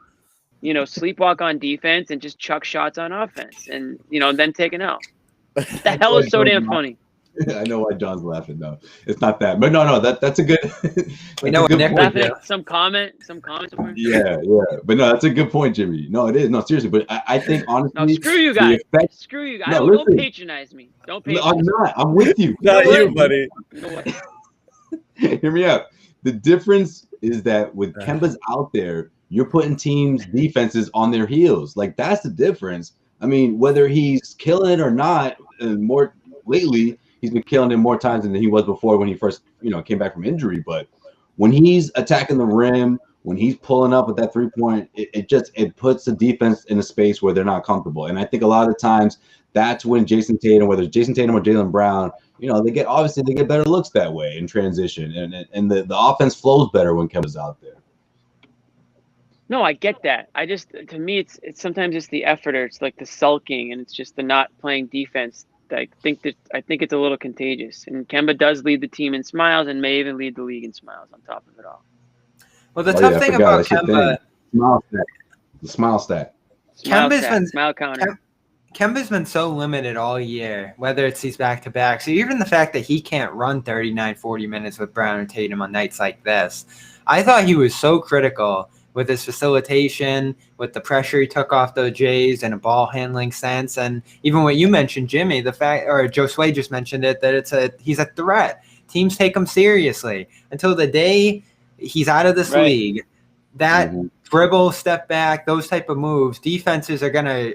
sleepwalk on defense and just chuck shots on offense and, then take an L. The hell is so damn funny. I know why John's laughing. No, it's not that. But no, that's a good. We know what Nick laughing at some comment somewhere. Yeah. But no, that's a good point, Jimmy. No, it is. No, seriously. But I think honestly, no, screw you guys. Screw you guys. No, don't patronize me. Don't patronize me. I'm not. I'm with you. Not you, buddy. Hear me out. The difference is that with Kemba's out there, you're putting teams' defenses on their heels. Like that's the difference. I mean, whether he's killing it or not, and more lately. He's been killing it more times than he was before when he first, came back from injury. But when he's attacking the rim, when he's pulling up with that 3-point, it puts the defense in a space where they're not comfortable. And I think a lot of the times that's when Jayson Tatum, whether it's Jayson Tatum or Jaylen Brown, they get better looks that way in transition, and the offense flows better when Kemba's out there. No, I get that. To me, it's sometimes it's the effort, or it's like the sulking, and it's just the not playing defense. I think it's a little contagious, and Kemba does lead the team in smiles and may even lead the league in smiles on top of it all. Well, the tough thing about Kemba, the smile stat. Kemba's been so limited all year, whether it's these back-to-backs, so even the fact that he can't run 39, 40 minutes with Brown and Tatum on nights like this. I thought he was so critical with his facilitation, with the pressure he took off the Jays and a ball handling sense. And even what you mentioned, Jimmy, the fact, or Josue just mentioned it, that he's a threat. Teams take him seriously until the day he's out of this league. That dribble, step back, those type of moves, defenses are going to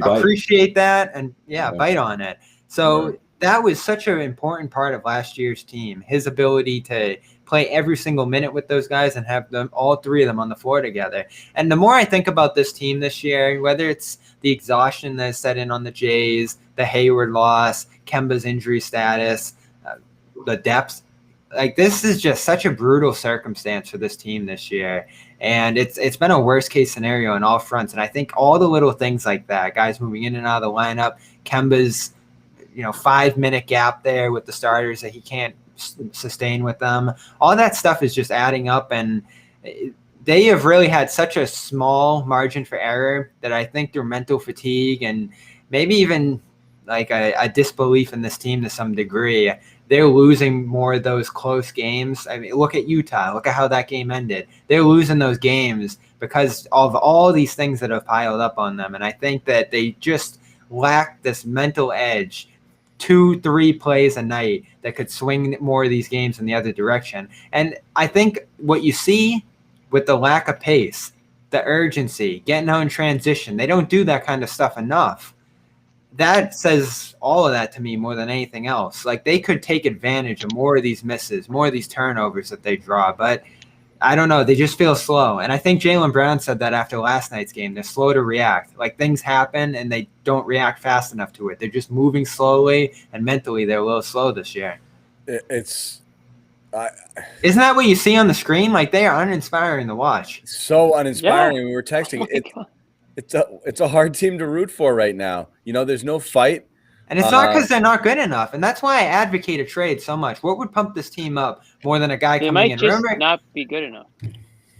appreciate that and bite on it. So that was such an important part of last year's team, his ability to play every single minute with those guys and have them, all three of them on the floor together. And the more I think about this team this year, whether it's the exhaustion that set in on the Jays, the Hayward loss, Kemba's injury status, the depth, like this is just such a brutal circumstance for this team this year. And it's been a worst case scenario on all fronts. And I think all the little things like that, guys moving in and out of the lineup, Kemba's 5-minute gap there with the starters that he can't sustain with them. All that stuff is just adding up, and they have really had such a small margin for error that I think through mental fatigue and maybe even like a disbelief in this team to some degree, they're losing more of those close games. I mean, look at Utah. Look at how that game ended. They're losing those games because of all these things that have piled up on them. And I think that they just lack this mental edge, 2-3 plays a night that could swing more of these games in the other direction. And I think what you see with the lack of pace, the urgency, getting out in transition, they don't do that kind of stuff enough. That says all of that to me more than anything else. Like, they could take advantage of more of these misses, more of these turnovers that they draw, but I don't know. They just feel slow. And I think Jaylen Brown said that after last night's game. They're slow to react. Like, things happen and they don't react fast enough to it. They're just moving slowly, and mentally they're a little slow this year. Isn't that what you see on the screen? Like, they are uninspiring to watch. So uninspiring. We were texting. Oh It's a hard team to root for right now. There's no fight. And it's not because they're not good enough. And that's why I advocate a trade so much. What would pump this team up more than a guy coming in? They might just not be good enough.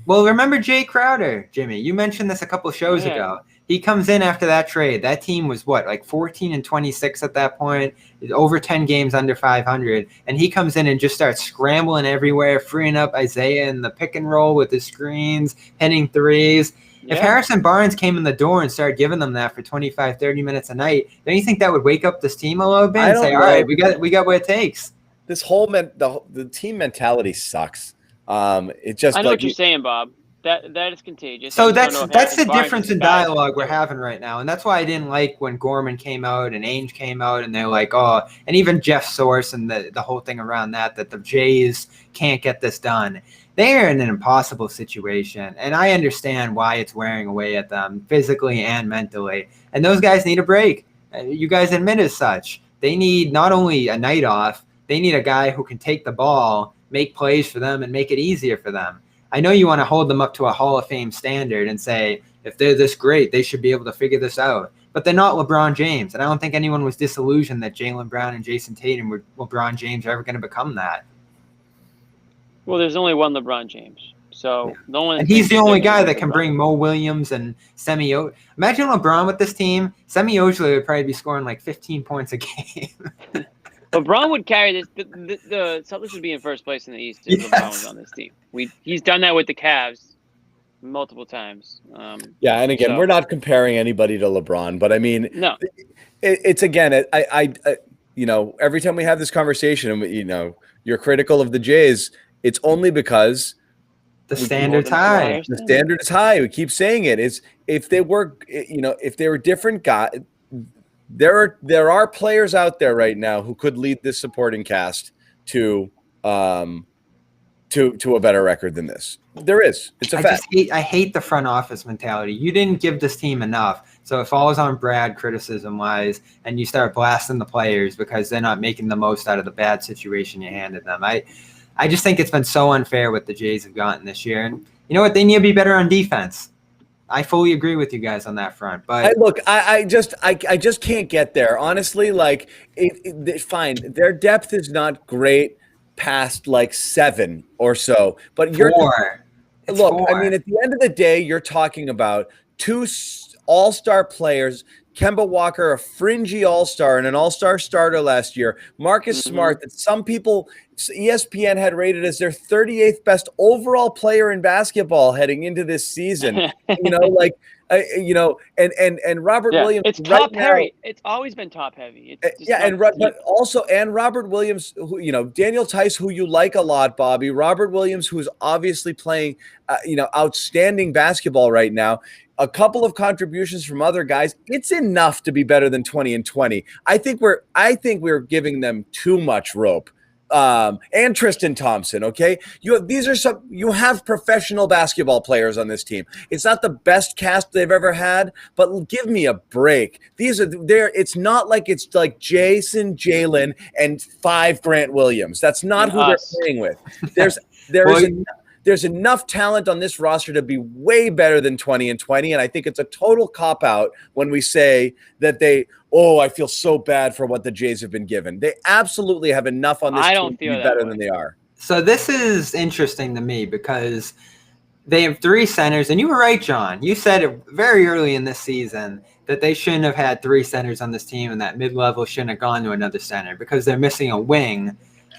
Well, remember Jay Crowder, Jimmy? You mentioned this a couple of shows ago. He comes in after that trade. That team was what, like 14-26 at that point, over 10 games under 500. And he comes in and just starts scrambling everywhere, freeing up Isaiah in the pick and roll with his screens, hitting threes. Yeah. If Harrison Barnes came in the door and started giving them that for 25, 30 minutes a night, don't you think that would wake up this team a little bit and say, all right, we got what it takes? This whole the team mentality sucks. It just I know what you're saying, Bob. That is contagious. So that's the difference in dialogue we're having right now. And that's why I didn't like when Gorman came out and Ainge came out and they're like, oh, and even Jeff Source and the whole thing around that the Jays can't get this done. They are in an impossible situation, and I understand why it's wearing away at them physically and mentally. And those guys need a break. You guys admit as such. They need not only a night off, they need a guy who can take the ball, make plays for them, and make it easier for them. I know you want to hold them up to a Hall of Fame standard and say, if they're this great, they should be able to figure this out. But they're not LeBron James, and I don't think anyone was disillusioned that Jaylen Brown and Jayson Tatum were LeBron James are ever going to become that. Well, there's only one LeBron James. So the only and he's the only guy that can bring Mo Williams and Semi Ojeleye. Imagine LeBron with this team. Semi Ojeleye would probably be scoring like 15 points a game. LeBron would carry this. The Celtics would be in first place in the East if LeBron was on this team. He's done that with the Cavs multiple times. And again, we're not comparing anybody to LeBron, but I mean, no, it's again, I every time we have this conversation, and you're critical of the Jays. It's only because the standard's high. The standard is high. We keep saying it. If they were different guys, there are players out there right now who could lead this supporting cast to a better record than this. There is. It's a fact. I hate the front office mentality. You didn't give this team enough, so it falls on Brad criticism-wise, and you start blasting the players because they're not making the most out of the bad situation you handed them. I just think it's been so unfair what the Jays have gotten this year. And you know what? They need to be better on defense. I fully agree with you guys on that front. But I just can't get there. Honestly, like, fine. Their depth is not great past like 7 or so. But four. I mean, at the end of the day, you're talking about 2 all-star players. Kemba Walker, a fringy all-star and an all-star starter last year. Marcus Smart, that some people, ESPN had rated as their 38th best overall player in basketball heading into this season. And Robert Williams. It's top heavy. It's always been top heavy. And Robert Williams, who, Daniel Tice, who you like a lot, Bobby. Robert Williams, who's obviously playing, outstanding basketball right now. A couple of contributions from other guys. It's enough to be better than 20-20. I think we're giving them too much rope. And Tristan Thompson. Okay. You have professional basketball players on this team. It's not the best cast they've ever had, but give me a break. It's not like it's like Jayson, Jaylen, and 5 Grant Williams. That's not who they're playing with. There's enough talent on this roster to be way better than 20-20, and I think it's a total cop-out when we say that I feel so bad for what the Jays have been given. They absolutely have enough on this team to be better than they are. So this is interesting to me because they have 3 centers, and you were right, John. You said it very early in this season that they shouldn't have had 3 centers on this team and that mid-level shouldn't have gone to another center because they're missing a wing.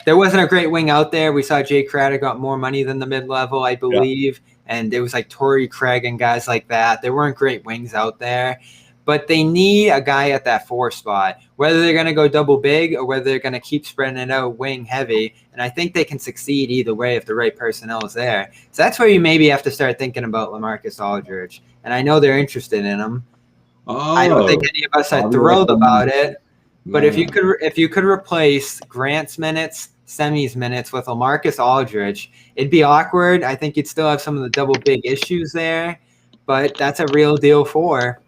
there wasn't a great wing out there. We saw Jay Crowder got more money than the mid-level, I believe. Yeah. And it was like Torrey Craig and guys like that. There weren't great wings out there. But they need a guy at that 4 spot, whether they're going to go double big or whether they're going to keep spreading it out wing heavy. And I think they can succeed either way if the right personnel is there. So that's where you maybe have to start thinking about LaMarcus Aldridge. And I know they're interested in him. I don't think any of us are thrilled about it. But if you could replace Grant's minutes, Semi's minutes with LaMarcus Aldridge, it'd be awkward. I think you'd still have some of the double big issues there. But that's a real deal for.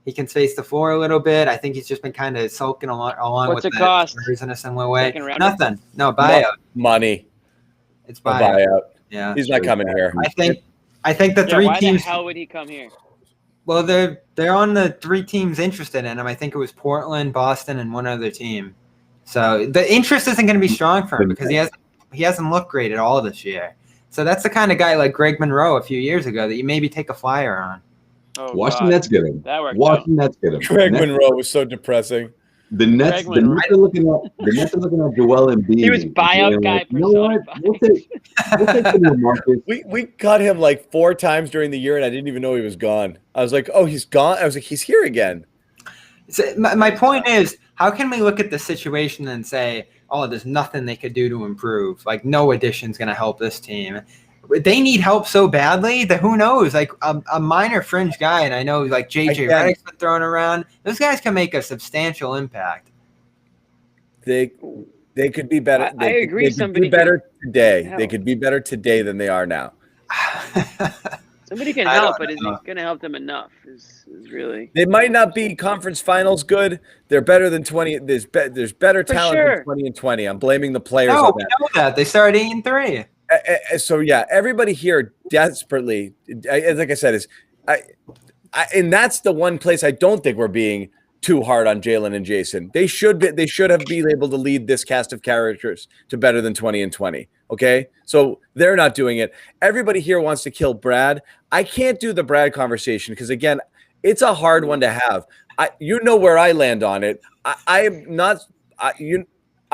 He can space the floor a little bit. I think he's just been kind of sulking along with the cost? In a similar way. Nothing. No buyout. Money. It's buyout. Yeah. He's not coming here. I think the 3 teams. Why the hell would he come here? Well, they're on the 3 teams interested in him. I think it was Portland, Boston, and one other team. So the interest isn't going to be strong for him because he hasn't looked great at all this year. So that's the kind of guy like Greg Monroe a few years ago that you maybe take a flyer on. Oh, watch the Nets get him. Watch the Nets get him. Greg Monroe was so depressing. The Nets are looking at Joel Embiid. He was buyout guy. You know what? We'll take Marcus. We cut him like 4 times during the year, and I didn't even know he was gone. I was like, oh, he's gone. I was like, he's here again. So my point is, how can we look at the situation and say, oh, there's nothing they could do to improve? Like, no addition's going to help this team. They need help so badly that who knows? Like a minor fringe guy, and I know like JJ Redick's been thrown around. Those guys can make a substantial impact. They could be better. I agree. Somebody could be better today. They could be better today than they are now. Somebody can help, but is it going to help them enough? Is really? They might not be conference finals good. They're better than 20. There's better talent than 20 and 20. I'm blaming the players. No, we know that they started 8-3. So yeah, everybody here desperately, like I said, and that's the one place I don't think we're being too hard on Jaylen and Jayson. They should have been able to lead this cast of characters to better than 20 and 20. Okay, so they're not doing it. Everybody here wants to kill Brad. I can't do the Brad conversation because again, it's a hard one to have. You know where I land on it. I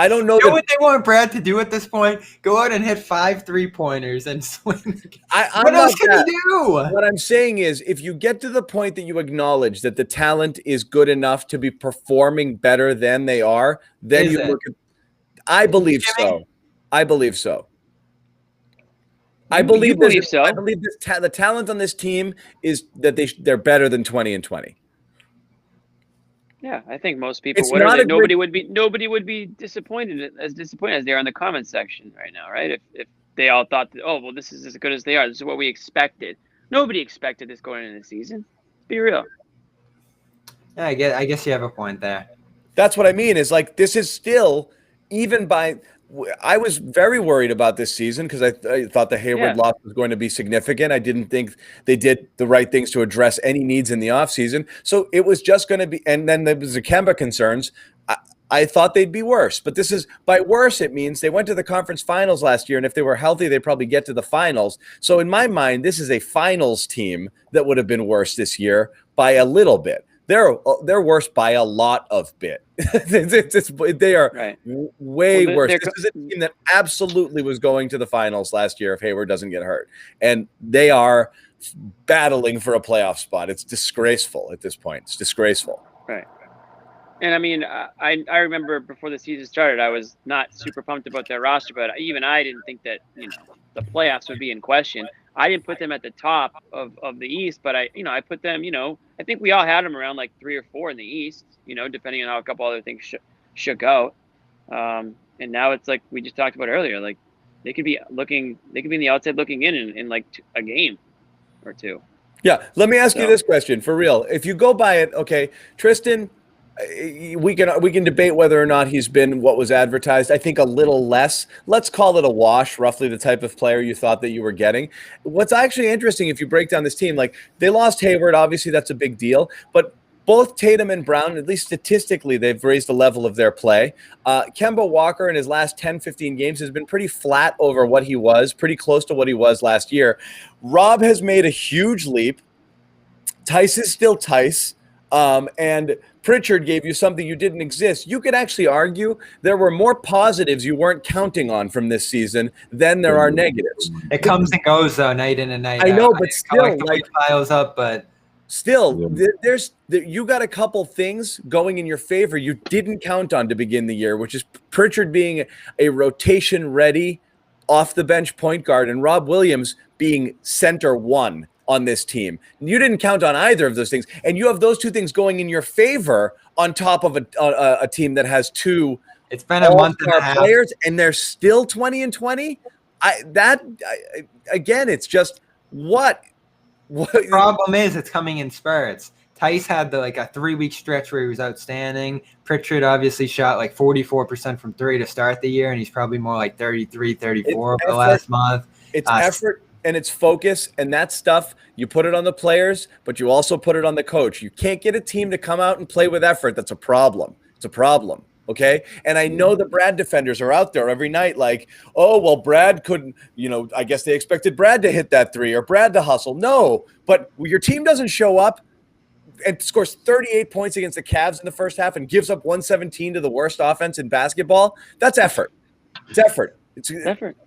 don't know. You know what they want Brad to do at this point? Go out and hit 5 3-pointers and swing. What else can he do? What I'm saying is, if you get to the point that you acknowledge that the talent is good enough to be performing better than they are, then you look at. I believe so. I believe so. I believe so. I believe the talent on this team is that they're better than 20 and 20. Yeah, I think most people would. Nobody would be disappointed as they are in the comments section right now, right? If they all thought that, oh well, this is as good as they are. This is what we expected. Nobody expected this going into the season. Let's be real. Yeah, I guess you have a point there. That's what I mean. Is like this is still even by. I was very worried about this season because I thought the Hayward loss was going to be significant. I didn't think they did the right things to address any needs in the offseason. So it was just going to be – and then there was the Kemba concerns. I thought they'd be worse. But this is – by worse, it means they went to the conference finals last year, and if they were healthy, they'd probably get to the finals. So in my mind, this is a finals team that would have been worse this year by a little bit. They're worse by a lot of bit. They are way worse. This is a team that absolutely was going to the finals last year if Hayward doesn't get hurt. And they are battling for a playoff spot. It's disgraceful at this point. It's disgraceful. Right. And I mean, I remember before the season started, I was not super pumped about their roster, but even I didn't think that, the playoffs would be in question. I didn't put them at the top of the East, but I put them, I think we all had them around like 3 or 4 in the East, depending on how a couple other things shook out. And now it's like we just talked about earlier, like they could be on the outside looking in like a game or 2. Yeah. Let me ask you this question for real. If you go by it, okay, Tristan, we can debate whether or not he's been what was advertised. I think a little less. Let's call it a wash, roughly the type of player you thought that you were getting. What's actually interesting, if you break down this team, like they lost Hayward, obviously that's a big deal, but both Tatum and Brown, at least statistically, they've raised the level of their play. Kemba Walker in his last 10, 15 games has been pretty flat over what he was, pretty close to what he was last year. Rob has made a huge leap. Tice is still Tice. and Pritchard gave you something you didn't exist, you could actually argue there were more positives you weren't counting on from this season than there are negatives. It comes and goes though, night in and night out. I know, but still, piles up, but still, you got a couple things going in your favor you didn't count on to begin the year, which is Pritchard being a rotation ready off the bench point guard and Rob Williams being center one on this team. You didn't count on either of those things, and you have those two things going in your favor on top of a team that has two. It's been a month and a half. Players, and they're still 20-20. Again, it's just what. The problem is it's coming in spurts. Tice had a 3-week stretch where he was outstanding. Pritchard obviously shot 44% from three to start the year, and he's probably more like 33, 34 for the last month. It's effort. And it's focus, and that stuff, you put it on the players, but you also put it on the coach. You can't get a team to come out and play with effort. That's a problem. It's a problem, okay? And I know the Brad defenders are out there every night oh, well, Brad couldn't, I guess they expected Brad to hit that three or Brad to hustle. No, but your team doesn't show up and scores 38 points against the Cavs in the first half and gives up 117 to the worst offense in basketball. That's effort. It's effort. It's effort.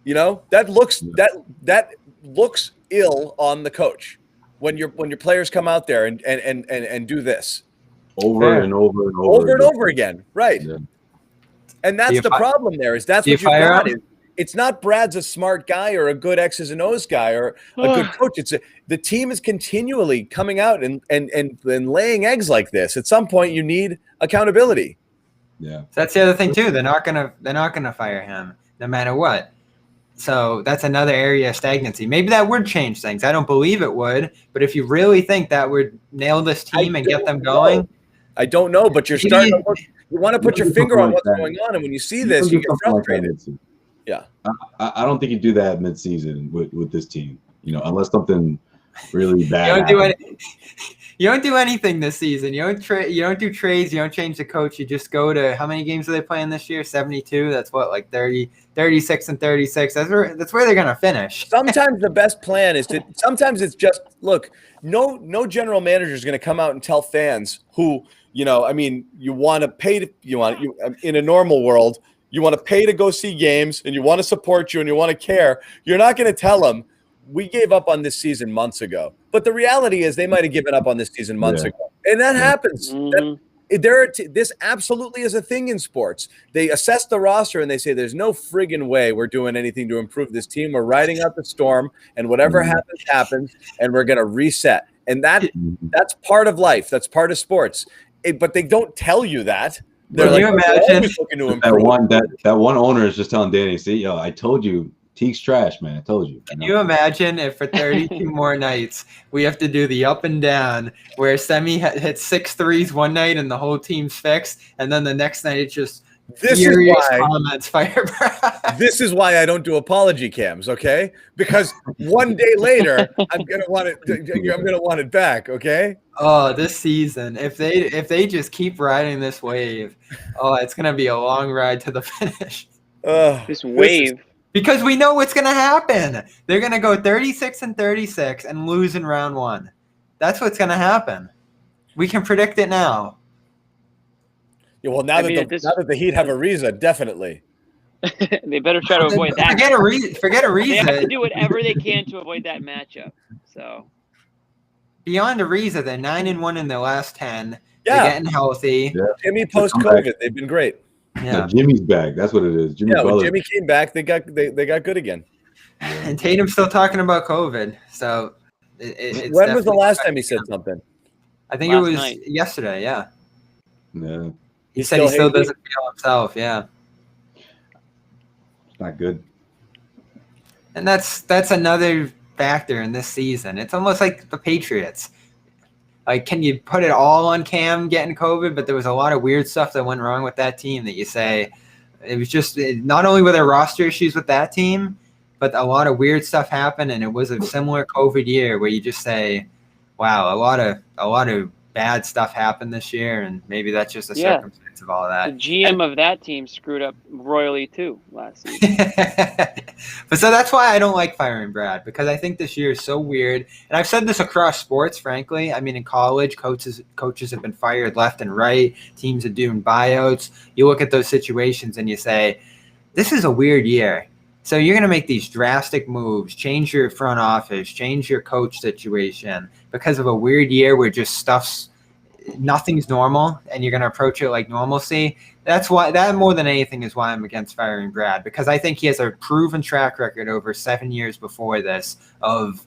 That looks ill on the coach when your players come out there and do this over and over again, right? Yeah. And that's the problem. That's what you've got. It's not Brad's a smart guy or a good X's and O's guy or a good coach. The team is continually coming out and laying eggs like this. At some point, you need accountability. Yeah, so that's the other thing too. They're not gonna fire him no matter what. So that's another area of stagnancy. Maybe that would change things. I don't believe it would, but if you really think that would nail this team and get them going, I don't know. But you're starting to look, you want to put your finger on what's going on, and when you see this, you get frustrated. Yeah, I don't think you do that mid-season with this team. Unless something really bad. You don't do anything this season. You don't do trades. You don't change the coach. You just go to, how many games are they playing this year? 72. That's what, 30, 36 and 36. That's where they're gonna finish. Sometimes the best plan is to. Sometimes it's just look. No general manager is going to come out and tell fans who you want to pay to. In a normal world, you want to pay to go see games and you want to support you and you want to care. You're not going to tell them we gave up on this season months ago. But the reality is they might have given up on this season months ago. And that happens. Mm-hmm. This absolutely is a thing in sports. They assess the roster and they say there's no friggin' way we're doing anything to improve this team. We're riding out the storm and whatever happens, and we're going to reset. And that's part of life. That's part of sports. But they don't tell you that. They're Can you imagine that one owner is just telling Danny, see, yo, I told you Teague's trash, man. I told you. Can you imagine if for 32 more nights we have to do the up and down where Semi hits 6 threes one night and the whole team's fixed, and then the next night it's just furious comments fire. This is why I don't do apology cams, okay? Because one day later I'm gonna want it back, okay? Oh, this season, if they just keep riding this wave, it's gonna be a long ride to the finish. This wave. Because we know what's going to happen. They're going to go 36 and 36 and lose in round one. That's what's going to happen. We can predict it now. Yeah, well, now that the Heat have Ariza, definitely. They better try to avoid that. Forget Ariza. They have to do whatever they can to avoid that matchup. So beyond Ariza, they're 9-1 in their last 10. Yeah. They're getting healthy. Yeah. Jimmy post-COVID, they've been great. Yeah, Jimmy's back. That's what it is. When Jimmy came back, they got good again. And Tatum's still talking about COVID. So when was the last time he said something? I think it was yesterday. Yeah. Yeah. He said he still doesn't feel himself. Yeah. It's not good. And that's another factor in this season. It's almost like the Patriots. Can you put it all on Cam getting COVID? But there was a lot of weird stuff that went wrong with that team that you say it was just not only were there roster issues with that team, but a lot of weird stuff happened, and it was a similar COVID year where you just say, wow, a lot of bad stuff happened this year, and maybe that's just a Yeah. circumstance of all The that. GM of that team screwed up royally too last season. But so that's why I don't like firing Brad, because I think this year is so weird. And I've said this across sports, frankly. I mean, in college, coaches have been fired left and right. Teams are doing buyouts. You look at those situations and you say, this is a weird year. So you're going to make these drastic moves, change your front office, change your coach situation because of a weird year where just nothing's normal, and you're going to approach it like normalcy. That more than anything is why I'm against firing Brad, because I think he has a proven track record over 7 years before this of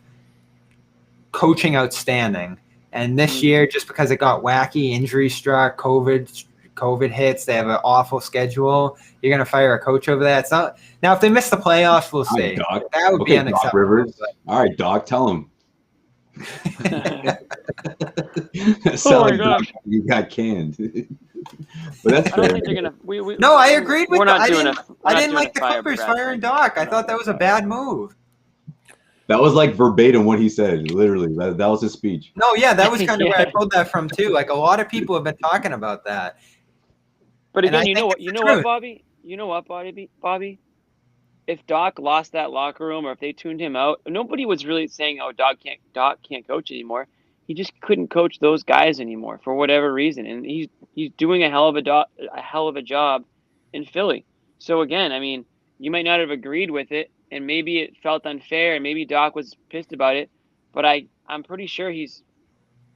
coaching outstanding. And this year, just because it got wacky, injury struck, COVID hits, they have an awful schedule, you're going to fire a coach over that? It's not. Now, if they miss the playoffs, we'll see. Doc. That would be unacceptable. Doc Rivers. All right, Doc, tell him. Oh my gosh, you got canned. But that's I don't fair. think they're gonna. No, I agreed with we're that. not doing I didn't like the fire Clippers Brad firing thing. Doc. I thought that was a bad move. That was like verbatim what he said. Literally, that was his speech. No, yeah, that was kind of where I Yeah. pulled that from too. Like a lot of people have been talking about that. But And I again, you think know it's what, the truth. Bobby? You know what, Bobby? If Doc lost that locker room, or if they tuned him out, nobody was really saying, "Oh, Doc can't coach anymore." He just couldn't coach those guys anymore for whatever reason, and he's doing a hell of a job in Philly. So again, I mean, you might not have agreed with it, and maybe it felt unfair, and maybe Doc was pissed about it, but I'm pretty sure he's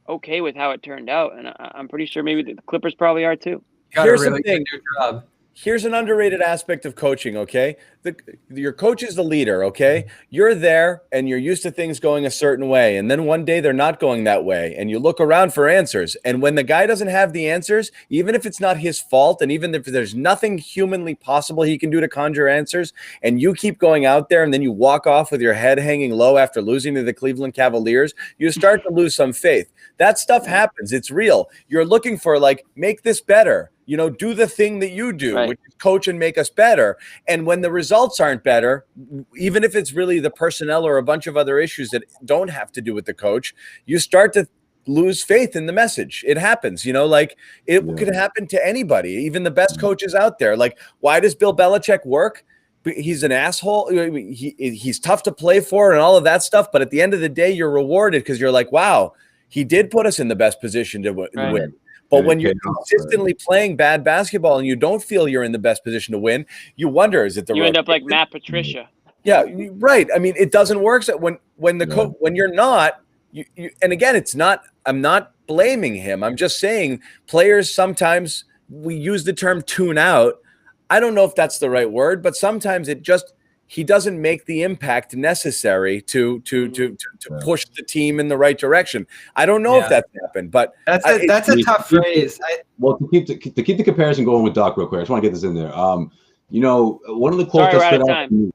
okay with how it turned out, and I'm pretty sure maybe the Clippers probably are too. Got Here's a really the thing. good job. Here's an underrated aspect of coaching, okay? Your coach is the leader, okay? You're there and you're used to things going a certain way. And then one day they're not going that way. And you look around for answers. And when the guy doesn't have the answers, even if it's not his fault, and even if there's nothing humanly possible he can do to conjure answers, and you keep going out there and then you walk off with your head hanging low after losing to the Cleveland Cavaliers, you start to lose some faith. That stuff happens. It's real. You're looking for, like, make this better. You know, do the thing that you do, Right. which is coach and make us better. And when the results aren't better, even if it's really the personnel or a bunch of other issues that don't have to do with the coach, you start to lose faith in the message. It happens, you know, like it could happen to anybody, even the best coaches out there. Like, why does Bill Belichick work? He's an asshole. He's tough to play for and all of that stuff. But at the end of the day, you're rewarded because you're like, wow, he did put us in the best position to win. But when you're consistently playing bad basketball and you don't feel you're in the best position to win, you wonder, is it the You right end up like Matt Patricia. Yeah, right. I mean, it doesn't work. So when you're not, and again, it's not. I'm not blaming him. I'm just saying players sometimes we use the term tune out. I don't know if that's the right word, but sometimes he doesn't make the impact necessary to push the team in the right direction. I don't know if that's happened, but that's a tough phrase. Well, to keep the comparison going with Doc real quick, I just want to get this in there. You know, one of the quotes that stood out to me.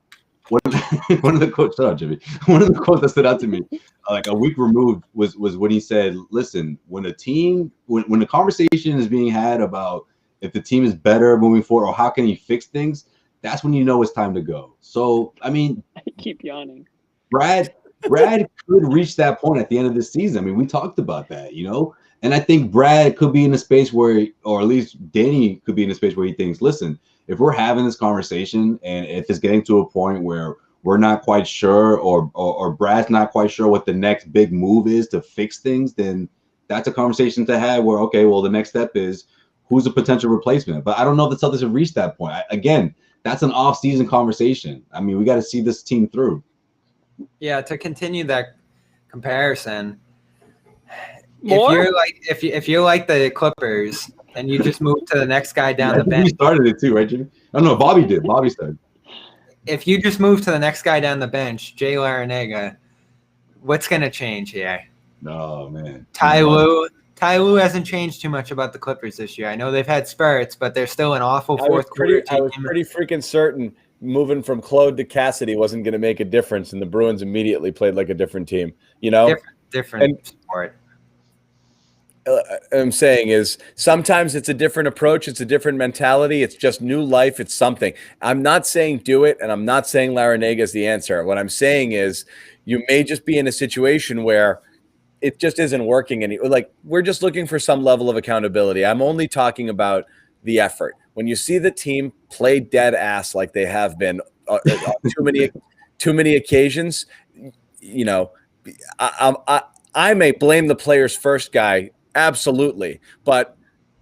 One of the quotes. Shut up, Jimmy. One of the quotes that stood out to me, like a week removed, was when he said, "Listen, when the conversation is being had about if the team is better moving forward or how can he fix things, that's when you know it's time to go." So, I mean, I keep yawning. Brad could reach that point at the end of this season. I mean, we talked about that, you know, and I think Brad could be in a space where, or at least Danny could be in a space where he thinks, listen, if we're having this conversation and if it's getting to a point where we're not quite sure or Brad's not quite sure what the next big move is to fix things, then that's a conversation to have where, okay, well, the next step is who's a potential replacement. But I don't know if the Celtics have reached that point. Again, that's an off-season conversation. I mean, we got to see this team through. Yeah, to continue that comparison, More? if you're like the Clippers and you just move to the next guy down the bench. We started it too, right, Jimmy? I don't know. Bobby did. Bobby said. If you just move to the next guy down the bench, Jay Larinaga, what's going to change here? Oh, man. Ty Lue hasn't changed too much about the Clippers this year. I know they've had spurts, but they're still an awful fourth quarter team. I was pretty freaking certain moving from Claude to Cassidy wasn't going to make a difference, and the Bruins immediately played like a different team. You know, different sport. I'm saying is sometimes it's a different approach. It's a different mentality. It's just new life. It's something. I'm not saying do it, and I'm not saying Larinaga is the answer. What I'm saying is you may just be in a situation where it just isn't working like we're just looking for some level of accountability. I'm only talking about the effort. When you see the team play dead ass like they have been on too many occasions, I may blame the players first, guy, absolutely, but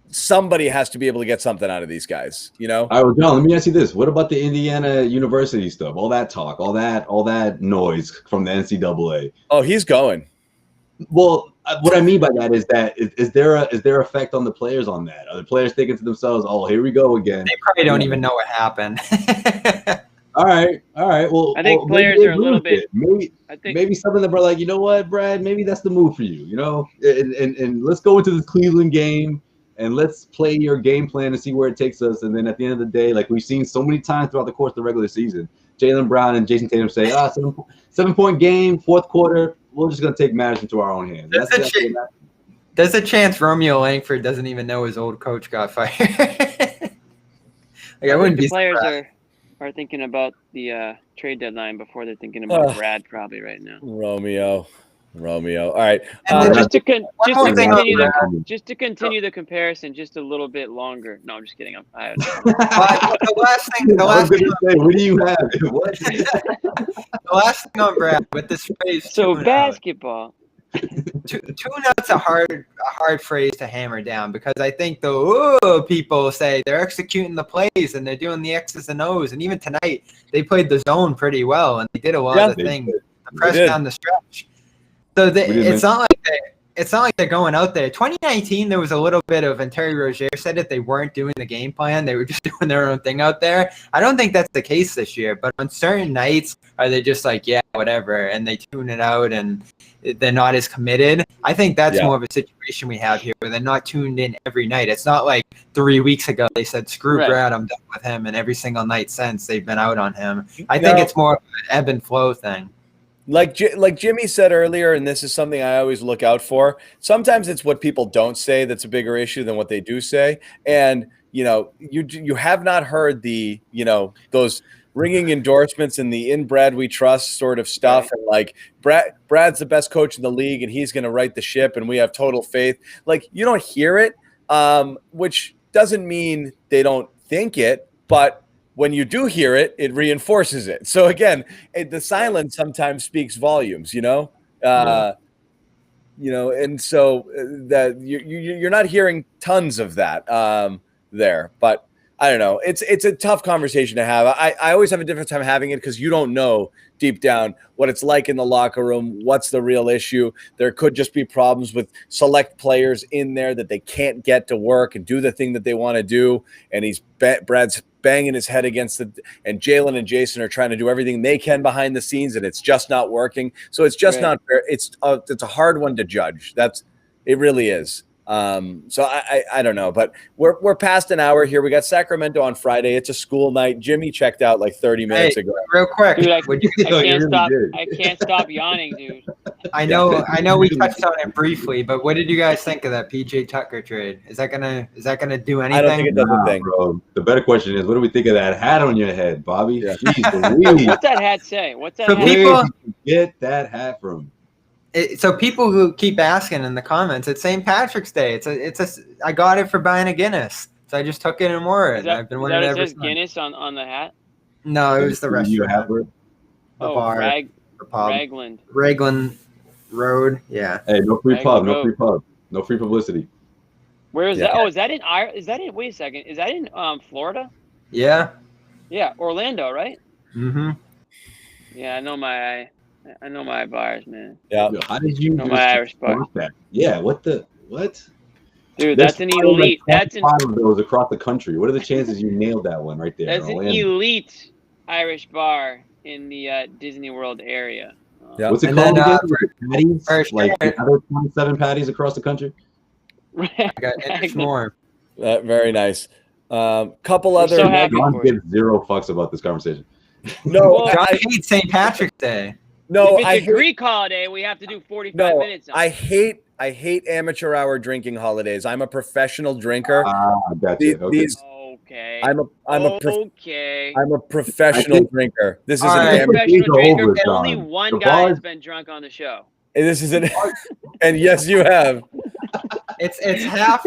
somebody has to be able to get something out of these guys, All right, well, John, let me ask you this: what about the Indiana University stuff? All that talk, all that noise from the NCAA. Oh, he's going. Well, what I mean by that is there effect on the players on that? Are the players thinking to themselves, "Oh, here we go again"? They probably don't even know what happened. All right. Well, I think players are a little bit. Maybe some of them are like, you know what, Brad? Maybe that's the move for you. And let's go into this Cleveland game and let's play your game plan and see where it takes us. And then at the end of the day, like we've seen so many times throughout the course of the regular season, Jaylen Brown and Jayson Tatum say, 7-point game, fourth quarter. We're just going to take matters into our own hands. There's a chance Romeo Langford doesn't even know his old coach got fired. I wouldn't be players surprised. are thinking about the trade deadline before they're thinking about Brad probably right now. Romeo. All right. Just to continue the comparison just a little bit longer. No, I'm just kidding. The last thing. What do you have? What? The last thing on Brad with this phrase. So basketball. Tune-out's a hard phrase to hammer down because I think people say they're executing the plays and they're doing the X's and O's, and even tonight they played the zone pretty well and they did a lot of the things, the press down the stretch. So it's not like they're going out there. 2019, there was a little bit of, and Terry Rozier said that they weren't doing the game plan. They were just doing their own thing out there. I don't think that's the case this year, but on certain nights, are they just like, yeah, whatever, and they tune it out and they're not as committed. I think that's more of a situation we have here where they're not tuned in every night. It's not like 3 weeks ago they said, screw Brad, I'm done with him, and every single night since they've been out on him. I think it's more of an ebb and flow thing. Like Jimmy said earlier, and this is something I always look out for, sometimes it's what people don't say that's a bigger issue than what they do say. And, you have not heard the, those ringing endorsements and the in Brad we trust sort of stuff. And like Brad's the best coach in the league and he's going to right the ship and we have total faith. Like you don't hear it, which doesn't mean they don't think it, but when you do hear it, it reinforces it. So again, the silence sometimes speaks volumes, and so that you're not hearing tons of that there, but I don't know. It's a tough conversation to have. I always have a different time having it because you don't know deep down what it's like in the locker room. What's the real issue? There could just be problems with select players in there that they can't get to work and do the thing that they want to do. And Brad's banging his head against and Jaylen and Jayson are trying to do everything they can behind the scenes and it's just not working. So it's just not fair. It's a hard one to judge. It really is. So I don't know, but we're past an hour here. We got Sacramento on Friday. It's a school night. Jimmy checked out like 30 minutes ago. Real quick. Dude, I can't stop yawning, dude. I know we touched on it briefly, but what did you guys think of that PJ Tucker trade? Is that gonna do anything? I don't think it does a thing, bro. The better question is, what do we think of that hat on your head, Bobby? Yeah. What's that hat say? What's that hat? Where did you get that hat from? So people who keep asking in the comments, it's St. Patrick's Day. I got it for buying a Guinness, so I just took it and wore it. I've been wearing it ever since. Guinness on the hat? No, it was the restaurant. The bar, the pub. Raglan Road. Yeah. Hey, no free pub. No free publicity. Where is that? Oh, is that in Ireland? Is that in? Wait a second. Is that in Florida? Yeah. Yeah, Orlando, right? Mm-hmm. Yeah, I know my bars, man. Yeah. How did you know my Irish bars? That? Yeah. What? Dude, There's that's an elite. That's five of those across the country. What are the chances you nailed that one right there? That's an elite Irish bar in the Disney World area. Yeah. What's it called? Patties? Like other 27 patties across the country. I got more. Very nice. Couple other. So happy John gives zero fucks about this conversation. No, I hate St. Patrick's Day. No, if it's a Greek holiday, we have to do 45 minutes. I hate amateur hour drinking holidays. I'm a professional drinker. Gotcha. Okay. I'm a professional drinker. This is a professional drinker. Only one guy has been drunk on the show. This is an And yes, you have. It's half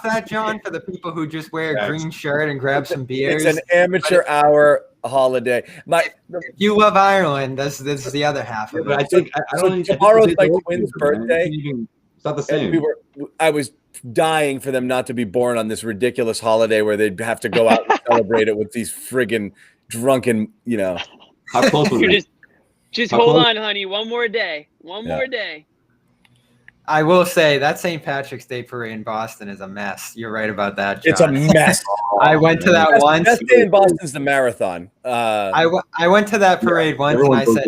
that, John, for the people who just wear a green shirt and grab some beers. It's an amateur hour holiday. If you love Ireland, this is the other half of it. But I think I don't think tomorrow's my twin's birthday. It's not the same. I was dying for them not to be born on this ridiculous holiday where they'd have to go out and celebrate it with these friggin' drunken, How close was it? Just hold on, honey. One more day. One more day. I will say that St. Patrick's Day parade in Boston is a mess. You're right about that, John. It's a mess. I went to that once. Best day in Boston is the marathon. I went to that parade once, and I said,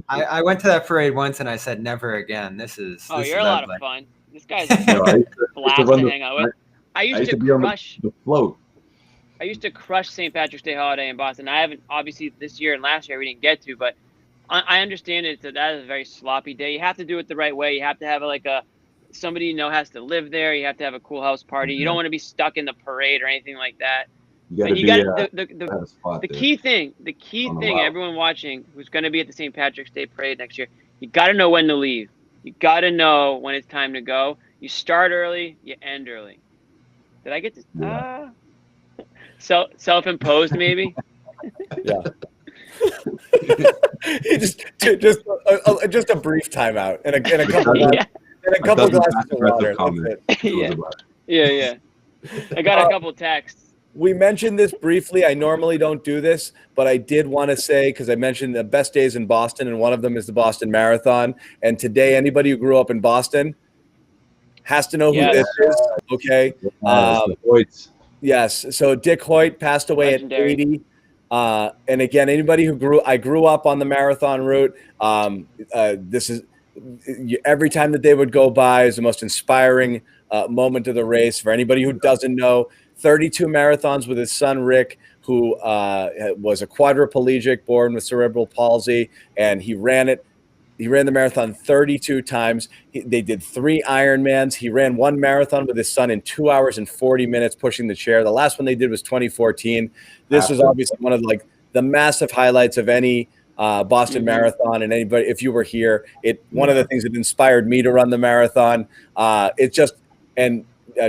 I went to that parade once, and I said, never again. You're a lot of fun. This guy's a blast to hang out with. I used to crush the float. I used to crush St. Patrick's Day holiday in Boston. I haven't, obviously, this year and last year we didn't get to, but I understand that is a very sloppy day. You have to do it the right way. You have to have somebody has to live there. You have to have a cool house party. You don't want to be stuck in the parade or anything like that. The key thing, everyone watching who's going to be at the St. Patrick's Day parade next year, you got to know when to leave. You got to know when it's time to go. You start early, you end early. Did I get to self-imposed maybe? Yeah. just a brief timeout and a couple glasses of water. That's it. Yeah. I got a couple texts. We mentioned this briefly. I normally don't do this, but I did want to say, because I mentioned the best days in Boston, and one of them is the Boston Marathon. And today, anybody who grew up in Boston has to know who this is. Okay. Yes. So Dick Hoyt passed away Legendary. At 80. And again, anybody I grew up on the marathon route. This is every time that they would go by is the most inspiring moment of the race. For anybody who doesn't know, 32 marathons with his son, Rick, who was a quadriplegic born with cerebral palsy, and he ran the marathon 32 times. They did 3 Ironmans. He ran 1 marathon with his son in 2 hours and 40 minutes pushing the chair. The last one they did was 2014. This was obviously one of the massive highlights of any Boston Marathon. And anybody, if you were here, one of the things that inspired me to run the marathon.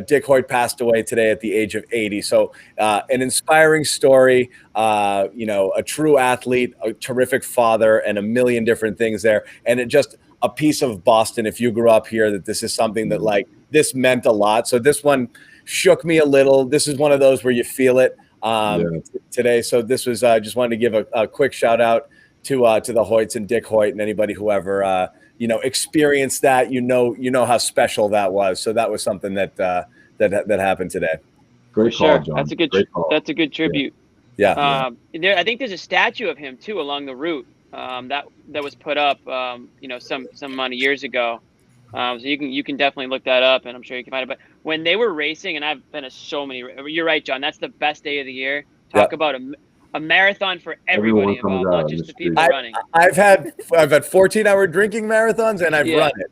Dick Hoyt passed away today at the age of 80. So an inspiring story, a true athlete, a terrific father, and a million different things there. And it just a piece of Boston, if you grew up here, that this is something that this meant a lot. So this one shook me a little. This is one of those where you feel it today. So this was, just wanted to give a quick shout out to the Hoyts and Dick Hoyt and anybody who ever, experienced that, how special that was. So that was something that happened today. Great call, John. That's a good tribute. Yeah. I think there's a statue of him too along the route that was put up, some amount of years ago. So you can definitely look that up, and I'm sure you can find it. But when they were racing, and I've been to so many. You're right, John. That's the best day of the year. Talk about a marathon for everybody involved, not just the people running. I've had 14-hour drinking marathons, and I've run it.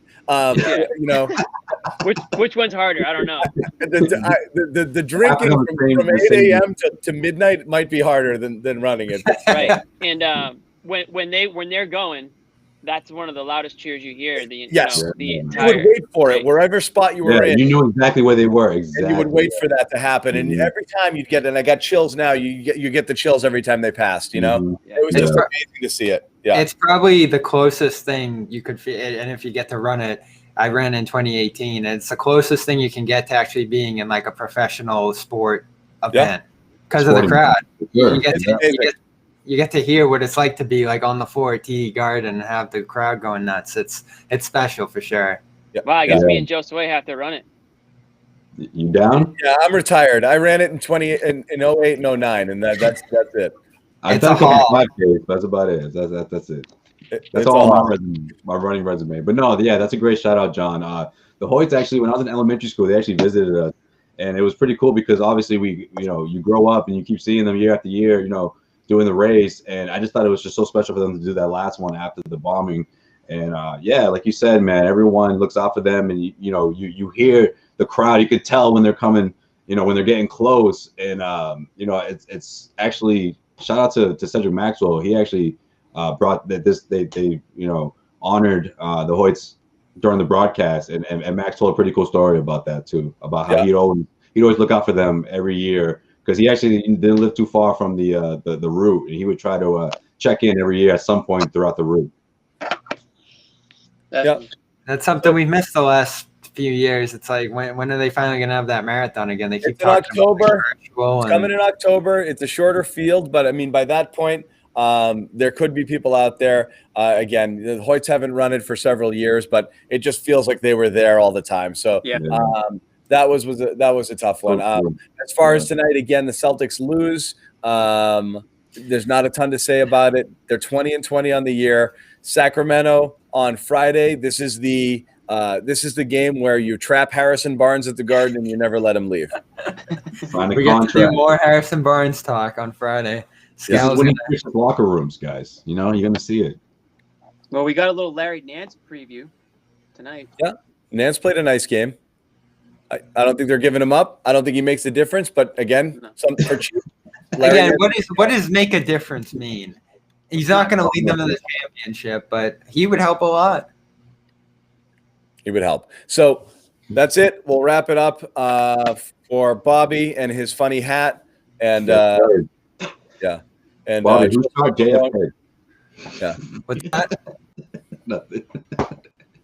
Which one's harder? I don't know. The drinking from 8 a.m. to midnight might be harder than running it. Right. And when they're going, that's one of the loudest cheers you hear. The entire you would wait for it wherever spot you were in. You knew exactly where they were. Exactly. And you would wait for that to happen. And every time you'd get, and I got chills now. You get the chills every time they passed. It was just amazing to see it. Yeah, it's probably the closest thing you could feel. And if you get to run it, I ran in 2018. And it's the closest thing you can get to actually being in a professional sport event because of the crowd. Sure. You get to hear what it's like to be on the 4T Garden and have the crowd going nuts. It's special for sure. Wow, I guess me and Joe Sway have to run it. You down? Yeah, I'm retired. I ran it in 08 and 09, and that's it. I've done a couple 5Ks. That's about it. That's it. That's all my running resume. But no, that's a great shout out, John. The Hoyts actually, when I was in elementary school, they actually visited us, and it was pretty cool because obviously you grow up and you keep seeing them year after year, doing the race, and I just thought it was just so special for them to do that last one after the bombing. And like you said, man, everyone looks out for them, and you hear the crowd. You could tell when they're coming, when they're getting close, and it's actually shout out to Cedric Maxwell. He actually brought that they honored the Hoyts during the broadcast, and Max told a pretty cool story about that too, about how he'd always look out for them every year because he actually didn't live too far from the route, and he would try to check in every year at some point throughout the route. That's something we've missed the last few years. It's like when are they finally going to have that marathon again? They keep talking October. It's coming in October. It's a shorter field, but I mean by that point, there could be people out there. Again, the Hoyts haven't run it for several years, but it just feels like they were there all the time. So that was a tough one. As far as tonight, again, the Celtics lose. There's not a ton to say about it. They're 20-20 on the year. Sacramento on Friday. This is the game where you trap Harrison Barnes at the Garden and you never let him leave. We get to do more Harrison Barnes talk on Friday. This is when he fixes locker rooms, guys. You know, you're going to see it. Well, we got a little Larry Nance preview tonight. Yeah, Nance played a nice game. I don't think they're giving him up. I don't think he makes a difference. But again, something for cheap. Again, what does make a difference mean? He's not going to lead them to the championship, but he would help a lot. He would help. So that's it. We'll wrap it up for Bobby and his funny hat. And and Bobby, who's got JFK? Yeah. What's that? Nothing.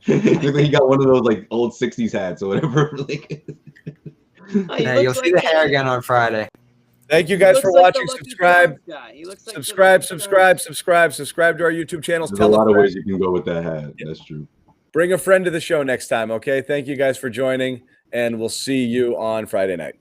Looks like he got one of those like old '60s hats or whatever. You'll see the hair again on Friday. Thank you guys for watching. Subscribe to our YouTube channels. There's a lot of ways you can go with that hat. That's true. Bring a friend to the show next time, okay? Thank you guys for joining, and we'll see you on Friday night.